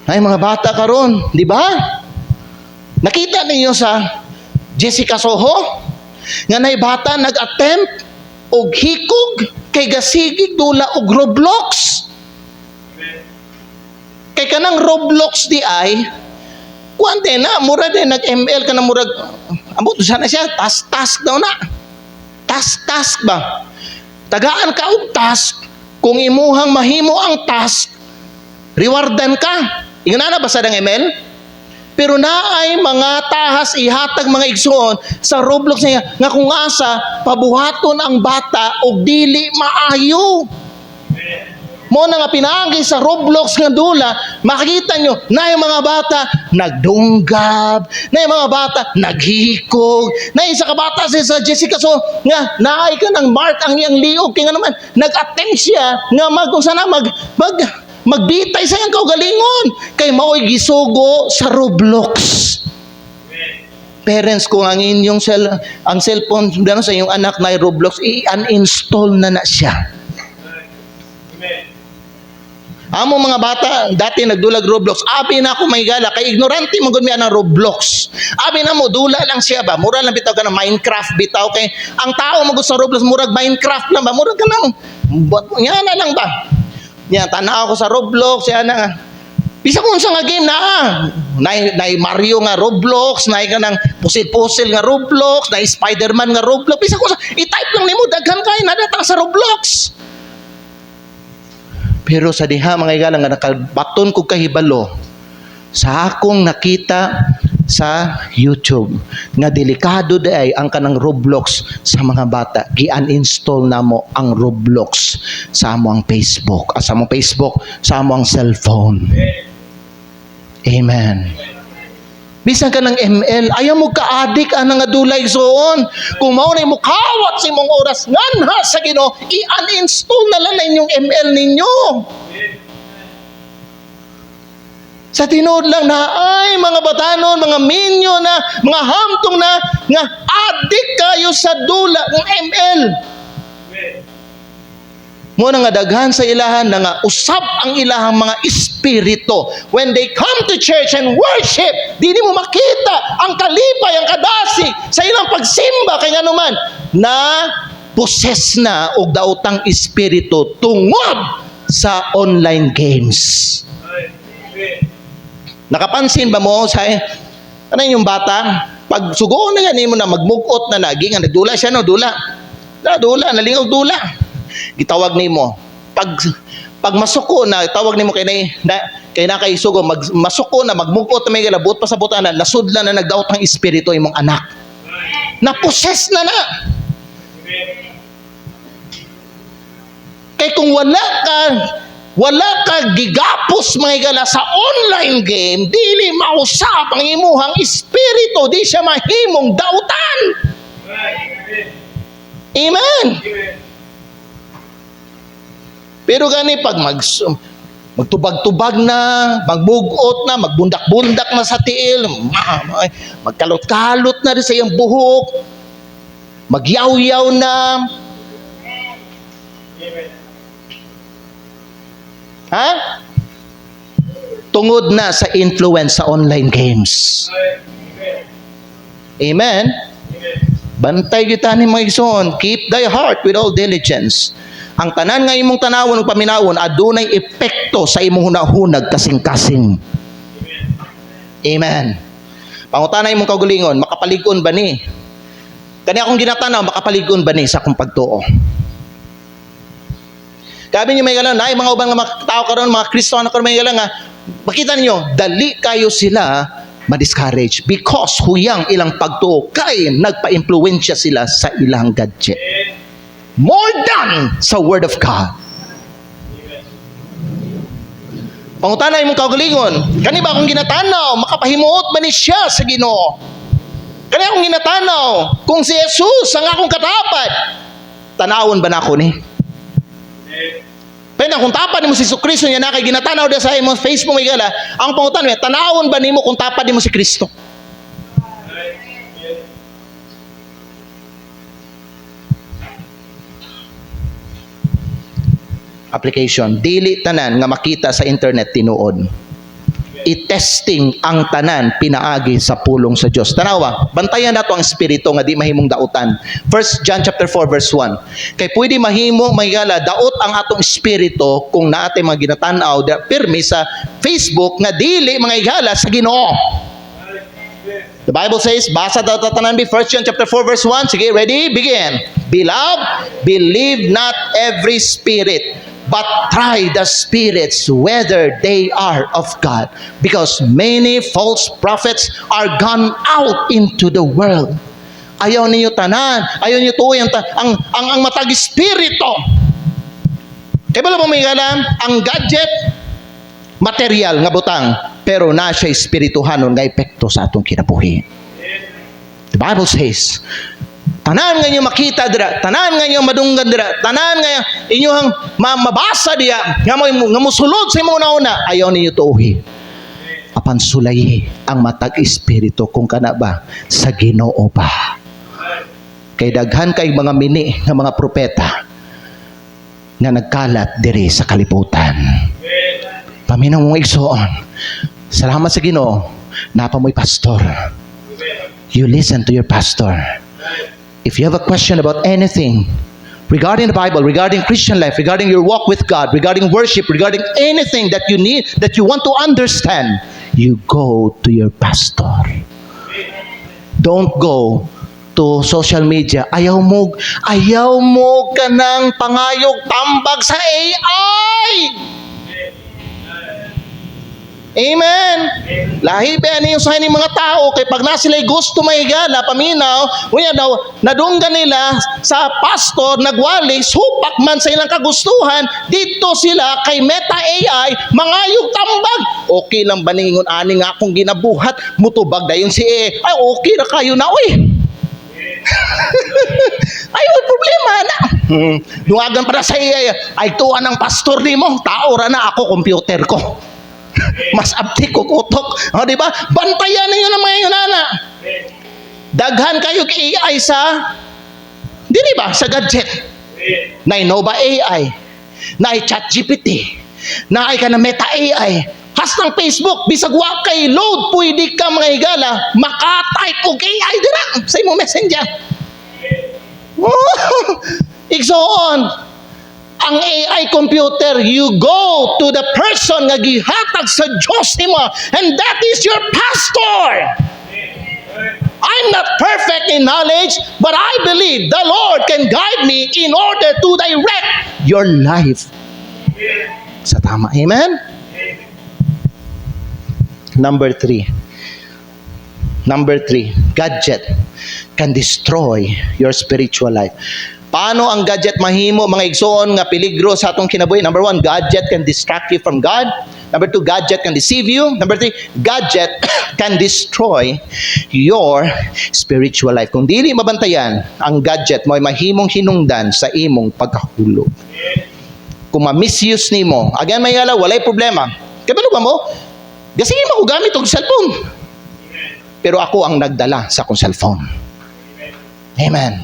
Ay mga bata karon, di ba? Nakita ninyo sa Jessica Soho nga nay bata nag-attempt og hikog kay gasigig dula og Roblox. Kay kanang Roblox di ay kuante na mura din nag-ML ka na murag ambot sana siya task daw na. Task ba? Tagaan ka og task, kung imuhang mahimo ang task, rewardan ka. Ingon na basa ng ML? Pero naay mga tahas ihatag mga igsoon sa Roblox niya nga kung asa pabuhaton ang bata og dili maayo. Mo na nga pinaagi sa Roblox nga dula, makikita nyo na yung mga bata nagdunggab, na yung mga bata naghihikog, na yung isa ka bata sa Jessica so nga naay ka ng mark ang iyang liog kaya nga naman nag-attempt siya nga kung sana magbitay sa iyang kaugalingon kay mao'y gisugo sa Roblox. Parents, kung ang inyong ang cellphone sa iyong anak na Roblox, i-uninstall na siya. Amo mga bata, dati nagdulag Roblox. Abi na ako may gala, kay ignorante mo gud mi ang Roblox. Abi na mo, dula lang siya ba? Mura lang bitaw ka ng Minecraft bitaw. Kay ang tao mo sa Roblox, murag Minecraft lang ba? Murag ka lang, yan na lang ba? Yan, tanaw ako sa Roblox, yan na. Bisa kung sa nga game na, na Mario nga Roblox, na ka ng pusil-pusil nga Roblox, na Spider-Man nga Roblox, bisa kung sa, i-type lang nimo, daghan kayo, nadatang sa Roblox. Pero sa diha, mga igala, nga nakabaton ko kahibalo, sa akong nakita sa YouTube, nga delikado day ang kanang Roblox sa mga bata, gi-uninstall na mo ang Roblox sa among Facebook, sa among Facebook, sa among cellphone. Amen. Bisan ka ng ML, ayaw mo ka-addict nga dulay soon. Kung mao na mo kawat sa imong oras nganha sa Ginoo, i-uninstall na lang na inyong ML ninyo. Sa tinuod lang na ay mga batanon, mga minyo na, mga hamtong na nga addict kayo sa dula ng ML. Mo na nga daghan sa ilahan na nga usab ang ilahang mga espiritu. When they come to church and worship, di mo makita ang kalipay, ang kadasig sa ilang pagsimba kay nga naman na possess na og daotang espiritu tungod sa online games. Nakapansin ba mo sa ano yung bata? Pag sugoon na yan mo na magmugot na lagi nga nagdula siya no, dula. Dula, nalingaw dula. Gitawag nimo. Pag masuko na tawag nimo kay na kay sugo masuko na magmugot na may galabot pa sa butana nasudlan na nagdaot ang espiritu imong anak. Na-possess na. Kay kung wala ka gigapos mga higala sa online game, dili mausap ang imuhang espiritu, di siya mahimong dautan. Amen. Pero gani pag magtubag-tubag na, magbugot na, magbundak-bundak na sa tiil, magkalot-kalot na rin sa iyong buhok, magyaw-yaw na. Ha? Tungod na sa influence sa online games. Amen? Bantay kita ni mga igsoon. Keep thy heart with all diligence. Ang tanan nga imong tanawon ug paminawon adunay epekto sa imong hunahunag kasing-kasing. Amen. Pangutana imong kaugalingon, makapalig-on ba ni? Kani akong ginatanaw, makapalig-on ba ni sa akong pagtuo? Sabi niyo may galang na, mga ubang mga tao karon, mga Kristiyano karon may galang nga, makita niyo, dali kayo sila ma-discourage because huyang ilang pagtuo kay nagpa-impluwensya sila sa ilang gadget. More than sa Word of God. Pangutana imong kaugalingon, kani ba akong ginatanaw, makapahimuot ba ni siya sa Ginoo? Kani akong ginatanaw, kung si Jesus ang akong katapat, tanawon ba na ako ni? Pero kung tapan mo si Kristo niya na kay ginatanaw dia sa imong Facebook may gala, ang pangutan niya, tanawon ba nimo kung tapan mo si Kristo? Application, dili tanan nga makita sa internet tinuod. I-testing ang tanan pinaagi sa pulong sa Dios. Tanawa, bantayan nato ang espiritu nga di mahimong dautan. 1 John chapter 4 verse 1. Kay pwede mahimo mahigala daot ang atong espiritu kung naatay mga ginatanaw pirmi sa Facebook nga dili mga higala sa Ginoo. The Bible says, basa daw tatanan bi 1 John chapter 4 verse 1. Sige, ready? Begin. Beloved, believe not every spirit, but try the spirits whether they are of God, because many false prophets are gone out into the world. Ayaw niyo tanan, ayaw niyo tuoy ang matag espiritu. Kaya ba mo may galam, ang gadget material nga butang, pero na siya espirituhanon nga epekto sa atong kinabuhi. The Bible says, tanan nga inyo makita dira, tanan nga inyo madunggan dira, tanan nga inyong mabasa diya, nga musulod sa imong una, ayaw ninyo tuuhi. Apan sulayi ang matag espiritu kung kana ba sa Ginoo ba. Kay daghan kay mga mini nga mga propeta nga nagkalat diri sa kalibutan. Paminaw mong igsoon, salamat sa Ginoo, napamoy pastor. You listen to your pastor. If you have a question about anything regarding the Bible, regarding Christian life, regarding your walk with God, regarding worship, regarding anything that you need, that you want to understand, you go to your pastor. Don't go to social media. Ayaw mo ka ng pangayog tambag sa AI. Amen. Lahi ba niyo sa ining mga tao kay pag na sila'y gusto mahigala paminaw, unya daw nadunggan nila sa pastor nagwali supak man sa ilang kagustuhan, dito sila kay Meta AI mangayog tambag. Okay lang ba ningon ani nga akong ginabuhat, mutubag dayon si AI. Ay okay ra kayo na oy. Ay problema na. Duwagan para sa AI, ay tuwa ng pastor nimo, tao ra na ako computer ko. Mas abti ko kutok. O, diba? Bantayan ninyo na mga yun, ana. Daghan kayo kay AI sa, di ba? Sa gadget. Na Innova AI. Na ChatGPT. Na ka na Meta AI. Hastang Facebook, bisag wa kay load, pwede ka mga higala, maka-type og AI dira sa imong messenger. Igsoon. Ang AI computer, you go to the person nga gihatag sa Diyos nimo, and that is your pastor. I'm not perfect in knowledge, but I believe the Lord can guide me in order to direct your life. Sa tama, amen? Number 3, gadget. can destroy your spiritual life. Paano ang gadget mahimo, mga igsoon, nga peligro sa atong kinabuhi? Number 1, gadget can distract you from God. Number 2, gadget can deceive you. Number 3, gadget can destroy your spiritual life. Kung dili mabantayan, ang gadget mo ay mahimong hinungdan sa imong pagkahulog. Kung ma-misuse nimo, again may gala, walay problema. Kabalo ba mo? Gasingin mo ko gamit og cellphone. Pero ako ang nagdala sa akong cellphone. Amen.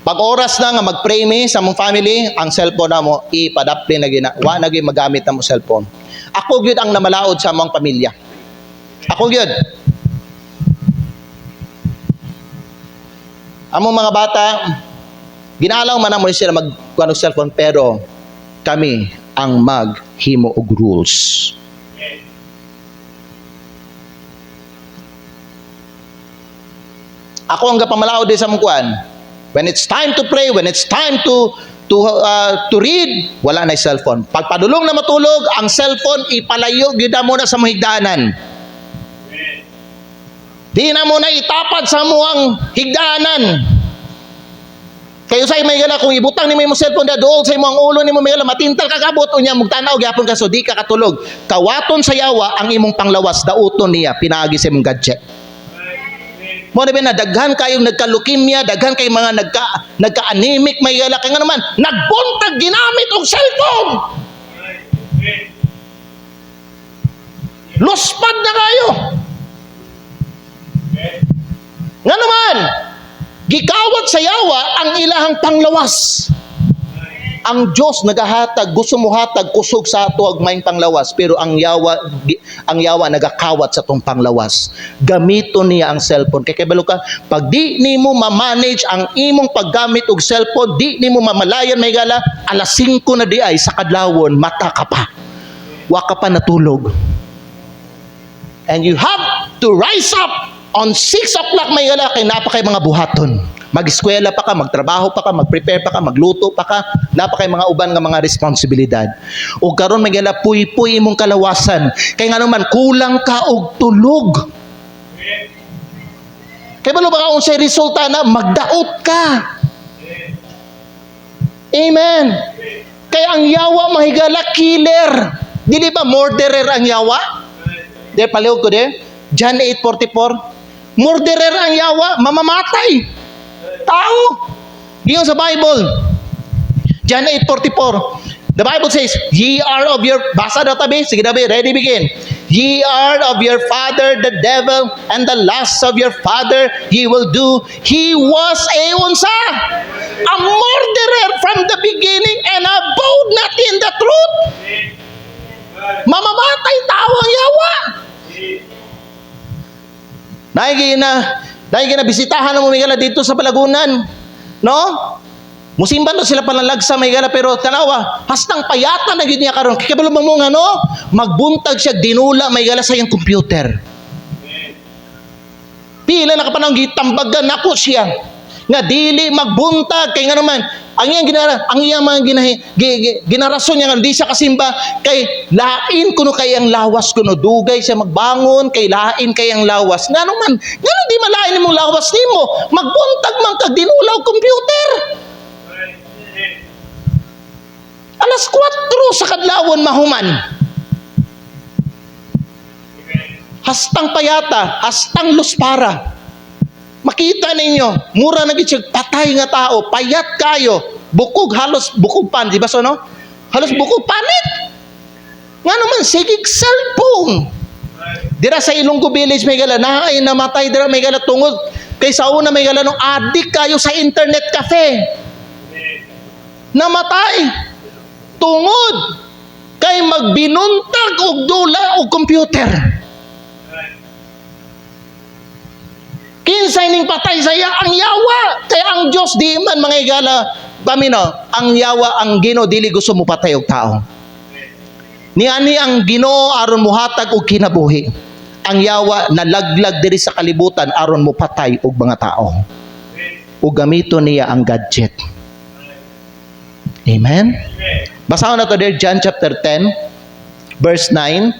Pag oras na nga mag-pray mi sa mong family, ang cellphone na mo, ipadapli na gina. Wa na gyud magamit na mo cellphone. Ako gyud ang namalaod sa mong pamilya. Ako gyud. Among mga bata, ginalaw man mo sila magkuha ng cellphone, pero kami ang maghimo og rules. Ako ang gapamalaod din sa mong kuan. When it's time to pray, when it's time to read, wala na yung cellphone. Pag padulong na matulog, ang cellphone ipalayo gyud mo na sa higdaanan. Di na mo na itapad sa muang higdaanan. Kayo say may gala kung ibutang ni mo cellphone da dool sa imong ulo nimo may gala matintal ka kabot unya mugtanaw gyapon ka so di ka katulog. Kawaton sa yawa ang imong panglawas dauton niya pinaagi sa imong gadget. Mo na daghan kayong nagka-leukemia, daghan kay mga nagka-anemic may gala kay nga naman nagbuntag ginamit og cellphone. Luspad na kayo. Nga naman, gikawat sa yawa ang ilahang panglawas. Ang Diyos nagahatag, gusto mo hatag kusog sa ato ag maing panglawas, pero ang yawa nagakawat sa tong panglawas. Gamiton niya ang cellphone. Kay kabalo ka, pag di nimo ma-manage ang imong paggamit og cellphone, di nimo mamalayan may gala, alas 5 na di ay sa kadlawon mata ka pa. Wa ka pa natulog. And you have to rise up on 6 o'clock may gala kay napakay mga buhaton. Mag-eskwela pa ka, magtrabaho pa ka, mag-prepare pa ka, magluto pa ka, napakay mga uban nga mga responsibilidad. O karon may gala puy-puy imong kalawasan. Kay nga naman kulang ka og tulog. Kay balo ba ka unsay resulta na magdaot ka. Amen. Kay ang yawa mahigala killer. Dili ba murderer ang yawa? De palihog ko de. John 8:44. Murderer ang yawa, mamamatay. Tao. Giyon sa Bible. John 8:44. The Bible says, ye are of your, basa na tabi, sige tabi, ready, begin. Ye are of your father the devil, and the lusts of your father ye will do. He was unsa? A murderer from the beginning and abode not in the truth. Mamamatay tao ang yawa. Dahil ginabisitahan mo may gala dito sa Palagunan. No? Musimba no sila panalagsa may gala pero tanawa, hastang payata na gid niya karon. Kikabalo mo nga no, magbuntag siya dinula may gala sa iyang computer. Pila na kapanang gitambagan nako siya. Nga dili magbuntag kay nga naman ang iyang mga ginarason niya nga di siya kasimba kay lain kuno kay ang lawas kuno dugay siya magbangon kay lain kay ang lawas ngano man ngano di malain nimong lawas nimo magbuntag man kag dinulaw computer alas 4 sa kadlawon mahuman hastang payata hastang luspara. Makita ninyo, mura na gid patay nga tao, payat kayo, bukog halos bukog pan, di ba so no? Halos bukog panit. Nga naman sigig cellphone. Dira sa Ilonggo Village may gala na ay namatay dira may gala tungod kay sa una may gala nung addict kayo sa internet cafe. Namatay tungod kay magbinuntag og dula og computer. Kinsay ning patay saya ang yawa kay ang Dios di man mga igala pamino ang yawa ang Ginoo dili gusto mo patay og tao niani ang Ginoo aron mohatag og kinabuhi ang yawa nalaglag diri sa kalibutan aron mo patay og mga tao ug gamiton niya ang gadget. Amen. Basahon nato there John chapter 10 verse 9.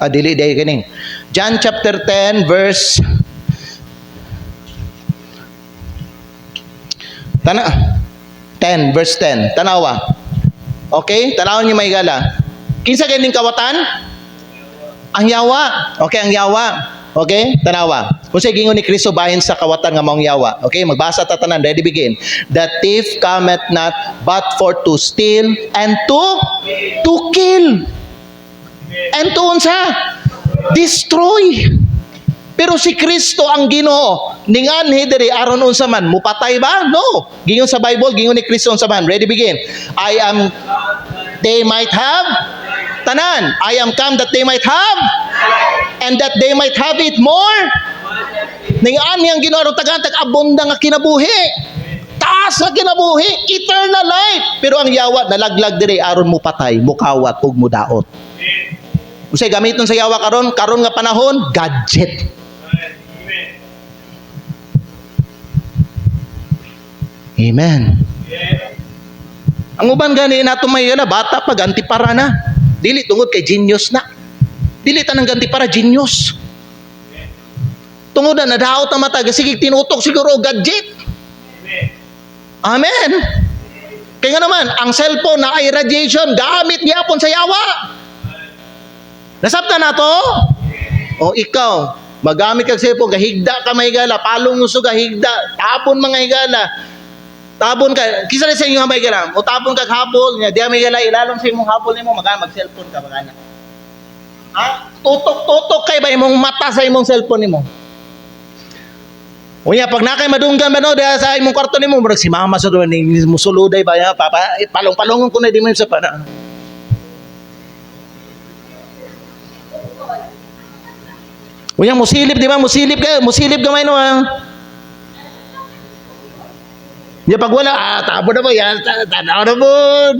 dili day kini. John chapter 10 verse 10 verse 10. Tanawa. Okay? Tanawon niyo may gala. Kinsa ganing kawatan? Ang yawa. Okay, ang yawa. Okay? Tanawa. Kung sa gingon ni Kristo bahin sa kawatan nga maong yawa. Okay? Magbasa ta tanan. Ready, begin. The thief cometh not but for to steal and to kill. And to unsa? Destroy. Pero si Kristo ang Ginoo. Ninganhi diri aron unsa man mupatay ba? No. Gingon sa Bible, gingon ni Kristo unsa man. Ready, begin. I am they might have tanan. I am come that they might have and that they might have it more. Ningaan niyang Ginoo tagaan tag-abunda nga kinabuhi. Taas nga kinabuhi, eternal life. Pero ang yawa nalaglag diri aron mo patay, mukawat ug mudaot. Unsay gamiton sa yawa karon nga panahon, gadget. Amen. Ang uban gani nato may bata pag antipara na. Dili tungod kay genius na. Dili tanang ganti para genius. Tungod na nadaot ang mata, sige tinutok siguro gadget. Amen. Kaya nga naman, ang cellphone na ay radiation, gamit gyapon sa yawa. Nasabta na to? O ikaw, magamit kag cellphone, gahigda ka may higala, palong uso gahigda, tapon mga higala. Tapon ka, kisa na sa inyo may higala, o tapon kag hapol, di may higala, ilalong sa imong hapol nimo, mag-cellphone ka, magana. Ha? Tutok-tutok kay ba imong mata sa imong cellphone nimo? Unya pag nakay madunggan ba no sa imong kwarto nimo murag si mama sa duwan ni musuluday ba ya papa palong-palongon ko na di mo sa pana. Unya musilip di ba musilip gamay no ha. Ya pag wala tabo na ba yan tanaw na bud.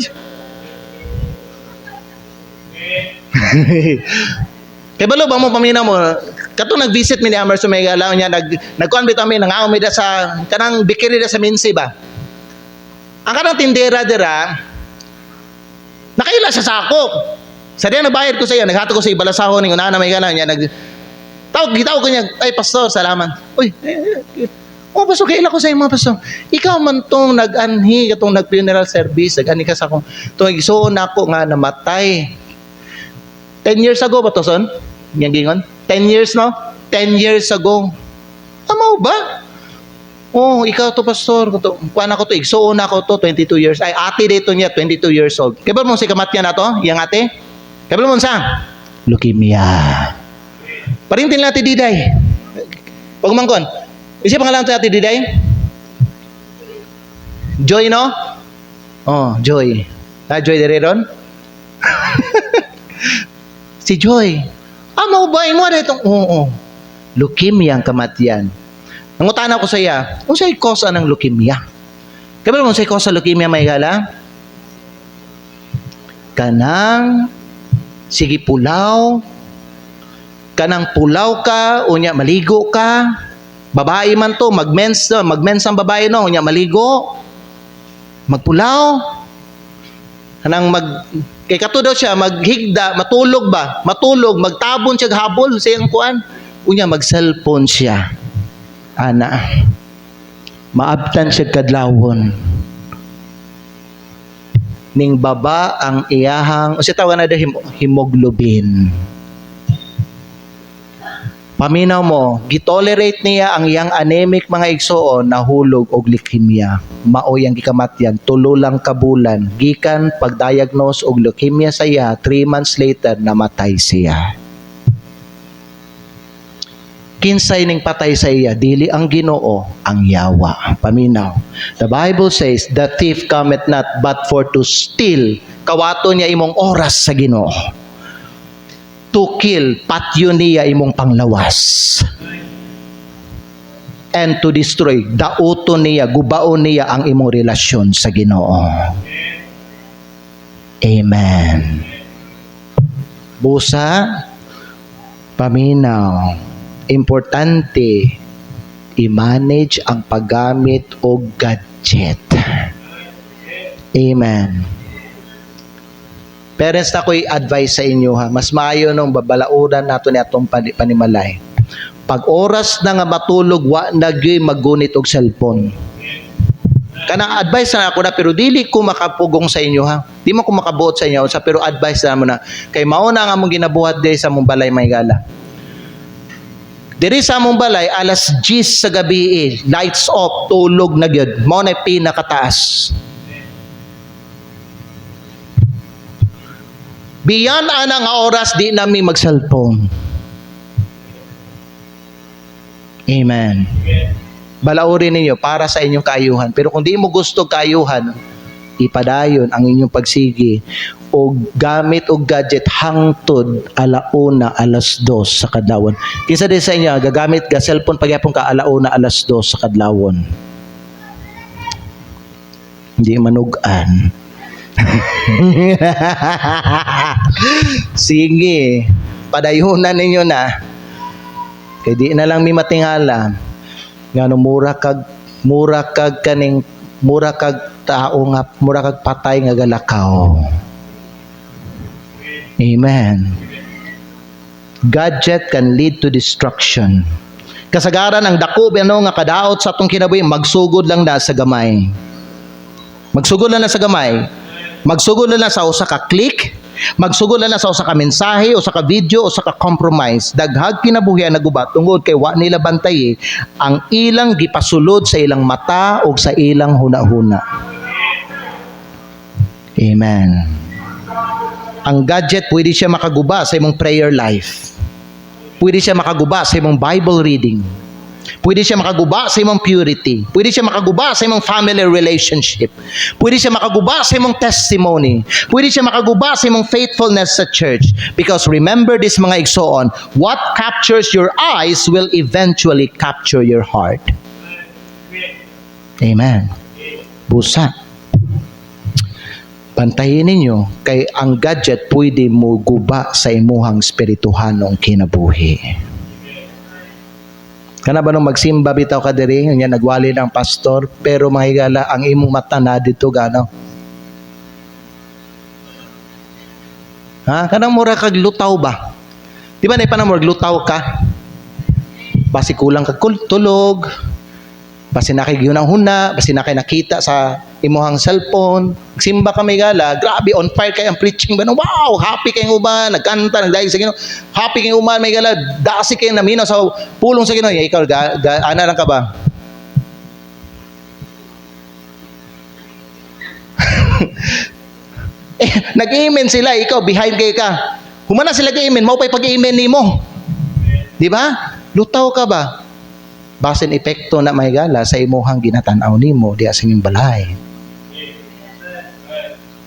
Kay balo ba mo pamina mo kato nag-visit mi ni Amar sa may galaw niya nagkuan bitaw mi nangaw mi da sa kanang bikiri da sa Minsi ba. Ang kanang tindera dira nakaila sa sako. Sa diya nagbayad ko sa iyo naghatag ko sa ibalasahon ning una na may galaw niya gitaw ko niya ay pastor salamat. Uy pastor kaila ko sa imo pastor. Ikaw man tong nag-anhi katong nag-funeral service nag-anhi ka sa akong tong igsuon nako nga namatay. 10 years ago ba to son? Yang gingon? 10 years no? 10 years ago. Amaw ba? Oh, ikaw to pastor. Kuan ako to, igsuon ako to 22 years. Ay ate dito niya 22 years old. Kaya ba mo si kamatyan na to? Yang ate? Kaya ba mo sa? Leukemia. Parintin lang ate Diday. Pagmangkon. Isa pangalan to ate Diday? Joy no? Oh, Joy. Joy dere ron? Si Joy. Amaw ba mo na itong leukemia ang kamatian. Nangutana ko sa iya, unsay kosa ng leukemia? Kaya mo unsay kosa leukemia may gala? Kanang sige pulaw, kanang pulaw ka, unya maligo ka. Babae man to, magmens ang babae no, unya maligo. Magpulaw. Kanang kay kato daw siya maghigda, matulog, magtabon siya habol sa iyang kuan. Unya mag-cellphone siya. Ana. Maabtan siya kadlawon. Ning baba ang iyahang, o siya tawag na hemoglobin. Paminaw mo, gitolerate niya ang iyang anemic mga igsoon na hulog og leukemia. Mao yang gikamatyan, tulo lang kabulan. Gikan pagdiagnose og leukemia sa iya, 3 months later namatay siya. Kinsay ning patay sa iya, dili ang Ginoo, ang yawa. Paminaw. The Bible says, the thief cometh not but for to steal. Kawato niya imong oras sa Ginoo. To kill, patyo niya imong panglawas. And to destroy, dauton niya, gubaon niya ang imong relasyon sa Ginoo. Amen. Busa, paminaw, importante, i-manage ang paggamit o gadget. Amen. Parents, na ko'y advice sa inyo ha. Mas maayo nung babalauran nato ni atong panimalay. Pag oras na nga matulog, wa nagyoy maggunit og cellphone. Kanang advice na ako na, pero dili ko makapugong sa inyo ha. Di mo ko makabuot sa inyo, pero advice na mo na. Kay mauna nga mong ginabuhat diri sa mong balay may gala. Diri sa mong balay, alas 10 sa gabi, lights off, tulog na gyud. Mao na pinakataas. Beyond ana nga oras, di nami mag-cellphone. Amen. Balaurin ninyo para sa inyong kaayuhan. Pero kung di mo gusto kaayuhan, ipadayon ang inyong pagsigi o gamit o gadget hangtod alauna, alas 2 sa kadlawon. Kinsa din sa inyo, gagamit ka cellphone pagyapon ka alauna, alas 2 sa kadlawon. Hindi manugan. Sige, padayunan ninyo na. Kaya di na lang mi matingala. Ngano mura kag tao nga, mura kag patay nga galakaw. Amen. Gadget can lead to destruction. Kasagaran ang dako nga kadaot sa atong kinabuhi, magsugod lang na sa gamay. Magsugod lang na sa gamay. Magsugod lang na sa usa ka click. Magsugod lang na sa usa ka mensahe, usa ka video, usa ka compromise. Daghag kinabuhi nagubat tungod kay wa nila bantay ang ilang gipasulod sa ilang mata o sa ilang hunahuna. Amen. Ang gadget, pwede siya makaguba sa imong prayer life. Pwede siya makaguba sa imong Bible reading. Pwede siya makaguba sa imong purity. Pwede siya makaguba sa imong family relationship. Pwede siya makaguba sa imong testimony. Pwede siya makaguba sa imong faithfulness sa church. Because remember this mga igsoon, what captures your eyes will eventually capture your heart. Amen. Busa. Pantayin ninyo, kay ang gadget pwede mo guba sa imuhang spirituhanong kinabuhi. Kana ba nung magsimba bitaw ka diri, nya nagwali ng pastor, pero mahigala ang imong mata na dito gano. Ha, kanang mura kag lutaw ba? Di ba na ipanamor lutaw ka? Basi kulang kag tulog. Basi nakigyun ang huna, basi nakay nakita sa imuhang cellphone. Simba ka may gala, grabe, on fire kay ang preaching ba? Wow, happy kayong uban, nagkanta, nagdahil sa Ginoo. Happy kayong uban, may gala, dasi kayong naminaw sa pulong sa Ginoo. Ikaw, ana lang ka ba? Nag-amen sila, ikaw, behind kay ka. Humana sila kay-amen, mau pa'y pag-amen ni mo. Di ba? Lutaw ka ba? Basin epekto na may gala sa imuhang ginatanaw nimo diya sa imong balay.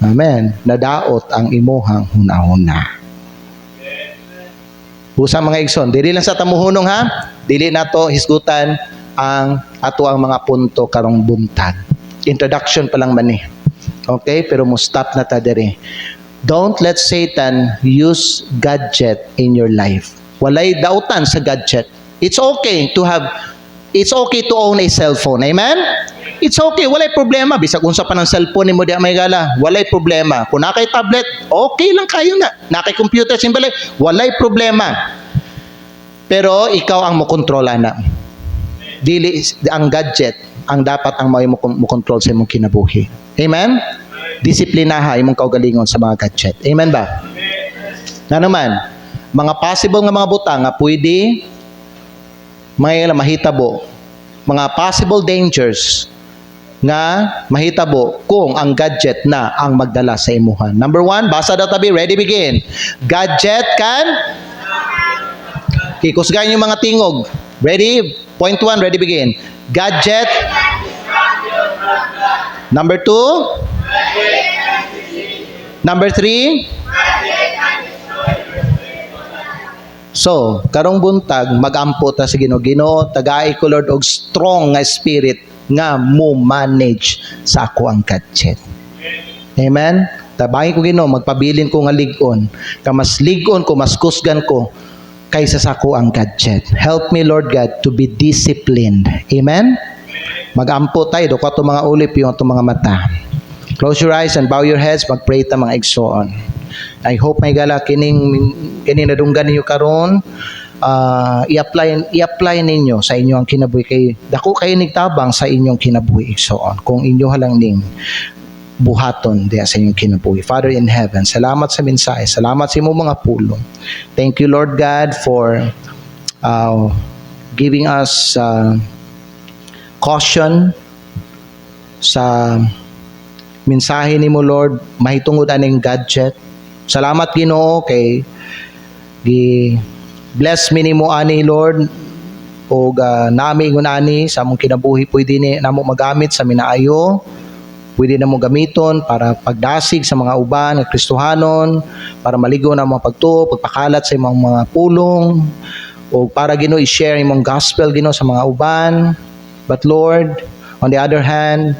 Amen. Nadaot ang imuhang hunahuna. Usa mga igsoon, dili lang sa tamuhunong ha. Dili nato hisgutan ang ato ang mga punto karong buntag. Introduction pa lang man ni. Okay, pero mo stop na ta diri. Don't let Satan use gadget in your life. Walay dautan sa gadget. It's okay to own a cellphone. Amen? It's okay. Walay problema. Bisag unsa pa ng cellphone mo diya may gala. Walay problema. Kung nakay tablet, okay lang kayo na. Nakay computer, simple. Walay problema. Pero ikaw ang mokontrola na. Dili ang gadget ang dapat ang mo control sa imong kinabuhi. Amen? Disiplinaha imong kaugalingon sa mga gadget. Amen ba? Na naman, mga possible nga mga butang nga pwede may mahitabo, mga possible dangers nga mahitabo kung ang gadget na ang magdala sa imuhan. Number 1, basa daw tabi, ready, begin. Gadget can kikusgayan yung mga tingog. Ready? Point 1, ready, begin. Gadget. Number 2. Number 3. So, karong buntag, magampo ta sa Ginoo. Ginoo, tagai ko Lord og strong nga spirit nga mo manage sa ako ang gadget. Amen? Tabangin ko Ginoo, magpabilin ko nga ligon. Mas ligon ko, mas kusgan ko kaysa sa ako ang gadget. Help me Lord God to be disciplined. Amen? Magampo tayo, do ko mga ulip yung itong mga mata. Close your eyes and bow your heads, magpray ta mga igsoon. I hope may gala kining nadunggan ninyo karon, i-apply ninyo sa inyong kinabuhi, kay dako kayo nigtabang sa inyong kinabuhi igsoon kung inyo halang ning buhaton diya sa inyong kinabuhi. Father in heaven, salamat sa mensahe, salamat sa imong mga pulong. Thank you, Lord God, for giving us caution sa mensahe nimo, Lord, mahitungod aning gadget. Salamat Ginoo kay bless mi nimo ani, Lord, o nami ingon ani sa among kinabuhi pwede ni namo magamit sa minaayo, pwede namo gamiton para pagdasig sa mga uban nga Kristohanon, para maligo na mga pagtuo, pagpakalat sa imong mga pulong, o para Ginoo i-share imong gospel Ginoo sa mga uban. But Lord, on the other hand,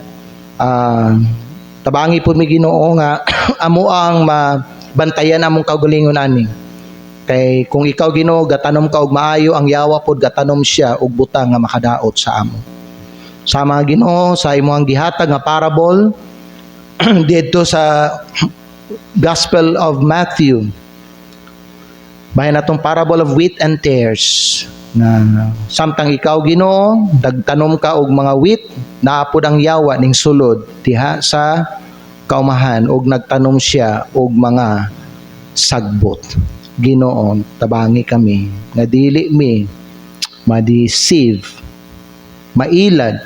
tabangi po mi Ginoo nga amo ang mabantayan among kaugalingon ani. Kay kung ikaw Ginoo gatanom ka og maayo, ang yawa pod gatanom siya og butang nga makadaot sa amo. Sama Ginoo sa imong gihatag nga parable dito sa Gospel of Matthew. Bahin natong parable of wheat and tares, na samtang ikaw Ginoo dagtanom ka og mga wheat, naapod ang yawa ning sulod diha sa kaumahan, og nagtanom siya og mga sagbot. Ginoo, tabangi kami nga dili mi ma-deceive, mailad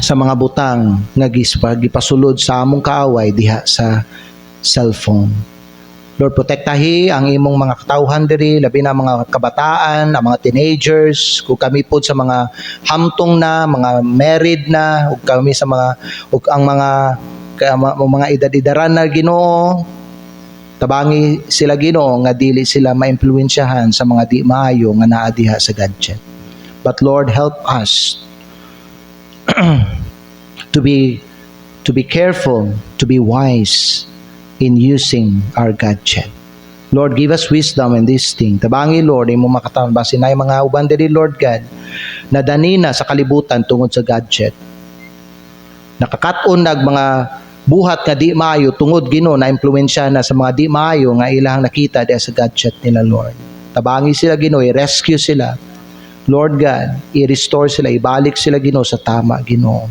sa mga butang nga gipasulod sa among kaaway diha sa cellphone. Lord, protektahi ang imong mga katawhan diri, labi na mga kabataan, ang mga teenagers, kung kami po sa mga hamtong na, mga married na, ug kami sa mga ang mga edad-edaran na Ginoo, tabangi sila Ginoo nga dili sila maimpluwensyahan sa mga di maayo nga naa diha sa gadget. But Lord, help us to be careful, to be wise in using our gadget. Lord, give us wisdom in this thing. Tabangi, Lord, imo makataon ba sinay mga uban diri, Lord God, na danina sa kalibutan tungod sa gadget. Nakakaton nag mga buhat nga di maayo tungod Ginoo na impluwensya na sa mga di maayo nga ilang nakita diha sa gadget nila, Lord. Tabangi sila Ginoo, i-rescue sila. Lord God, i-restore sila, ibalik sila Ginoo sa tama Ginoo.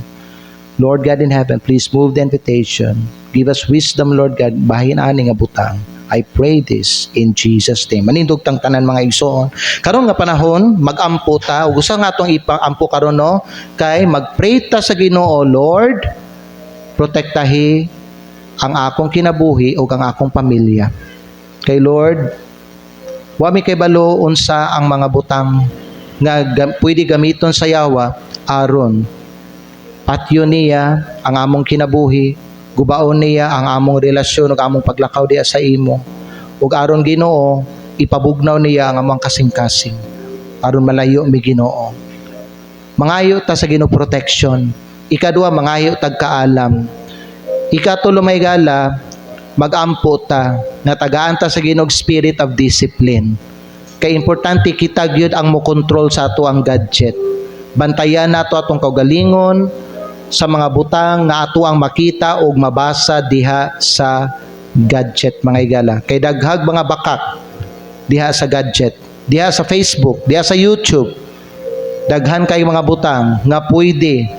Lord God in heaven, please move the invitation. Give us wisdom, Lord God, bahin ani nga butang. I pray this in Jesus' name. Manindog tang tanan mga igsoon. Karon nga panahon, mag-ampo ta. Ug usa nga atong ipa-ampo karon no, kay mag-pray ta sa Ginoo, Lord, protektahi ang akong kinabuhi ug ang akong pamilya. Kay Lord, wa mi kay balo unsa ang mga butang nga pwede gamiton sa yawa aron patyo niya ang among kinabuhi, gubaon niya ang among relasyon ug among paglakaw diya sa imo, ug aron Ginoo ipabugnaw niya ang among kasing-kasing aron malayo mi Ginoo. Mangayo ta sa Ginoo protection. Ikaduha, mangayo tag kaalam. Ikatulo, may gala, mag-ampo ta na tagaan ta sa Ginoo spirit of discipline. Kay importante kita gyud ang mo control sa ato ang gadget. Bantayan nato atong kaugalingon sa mga butang nga ato ang makita o mabasa diha sa gadget mga igala. Kay daghag mga bakak diha sa gadget, diha sa Facebook, diha sa YouTube. Daghan kay mga butang nga pwede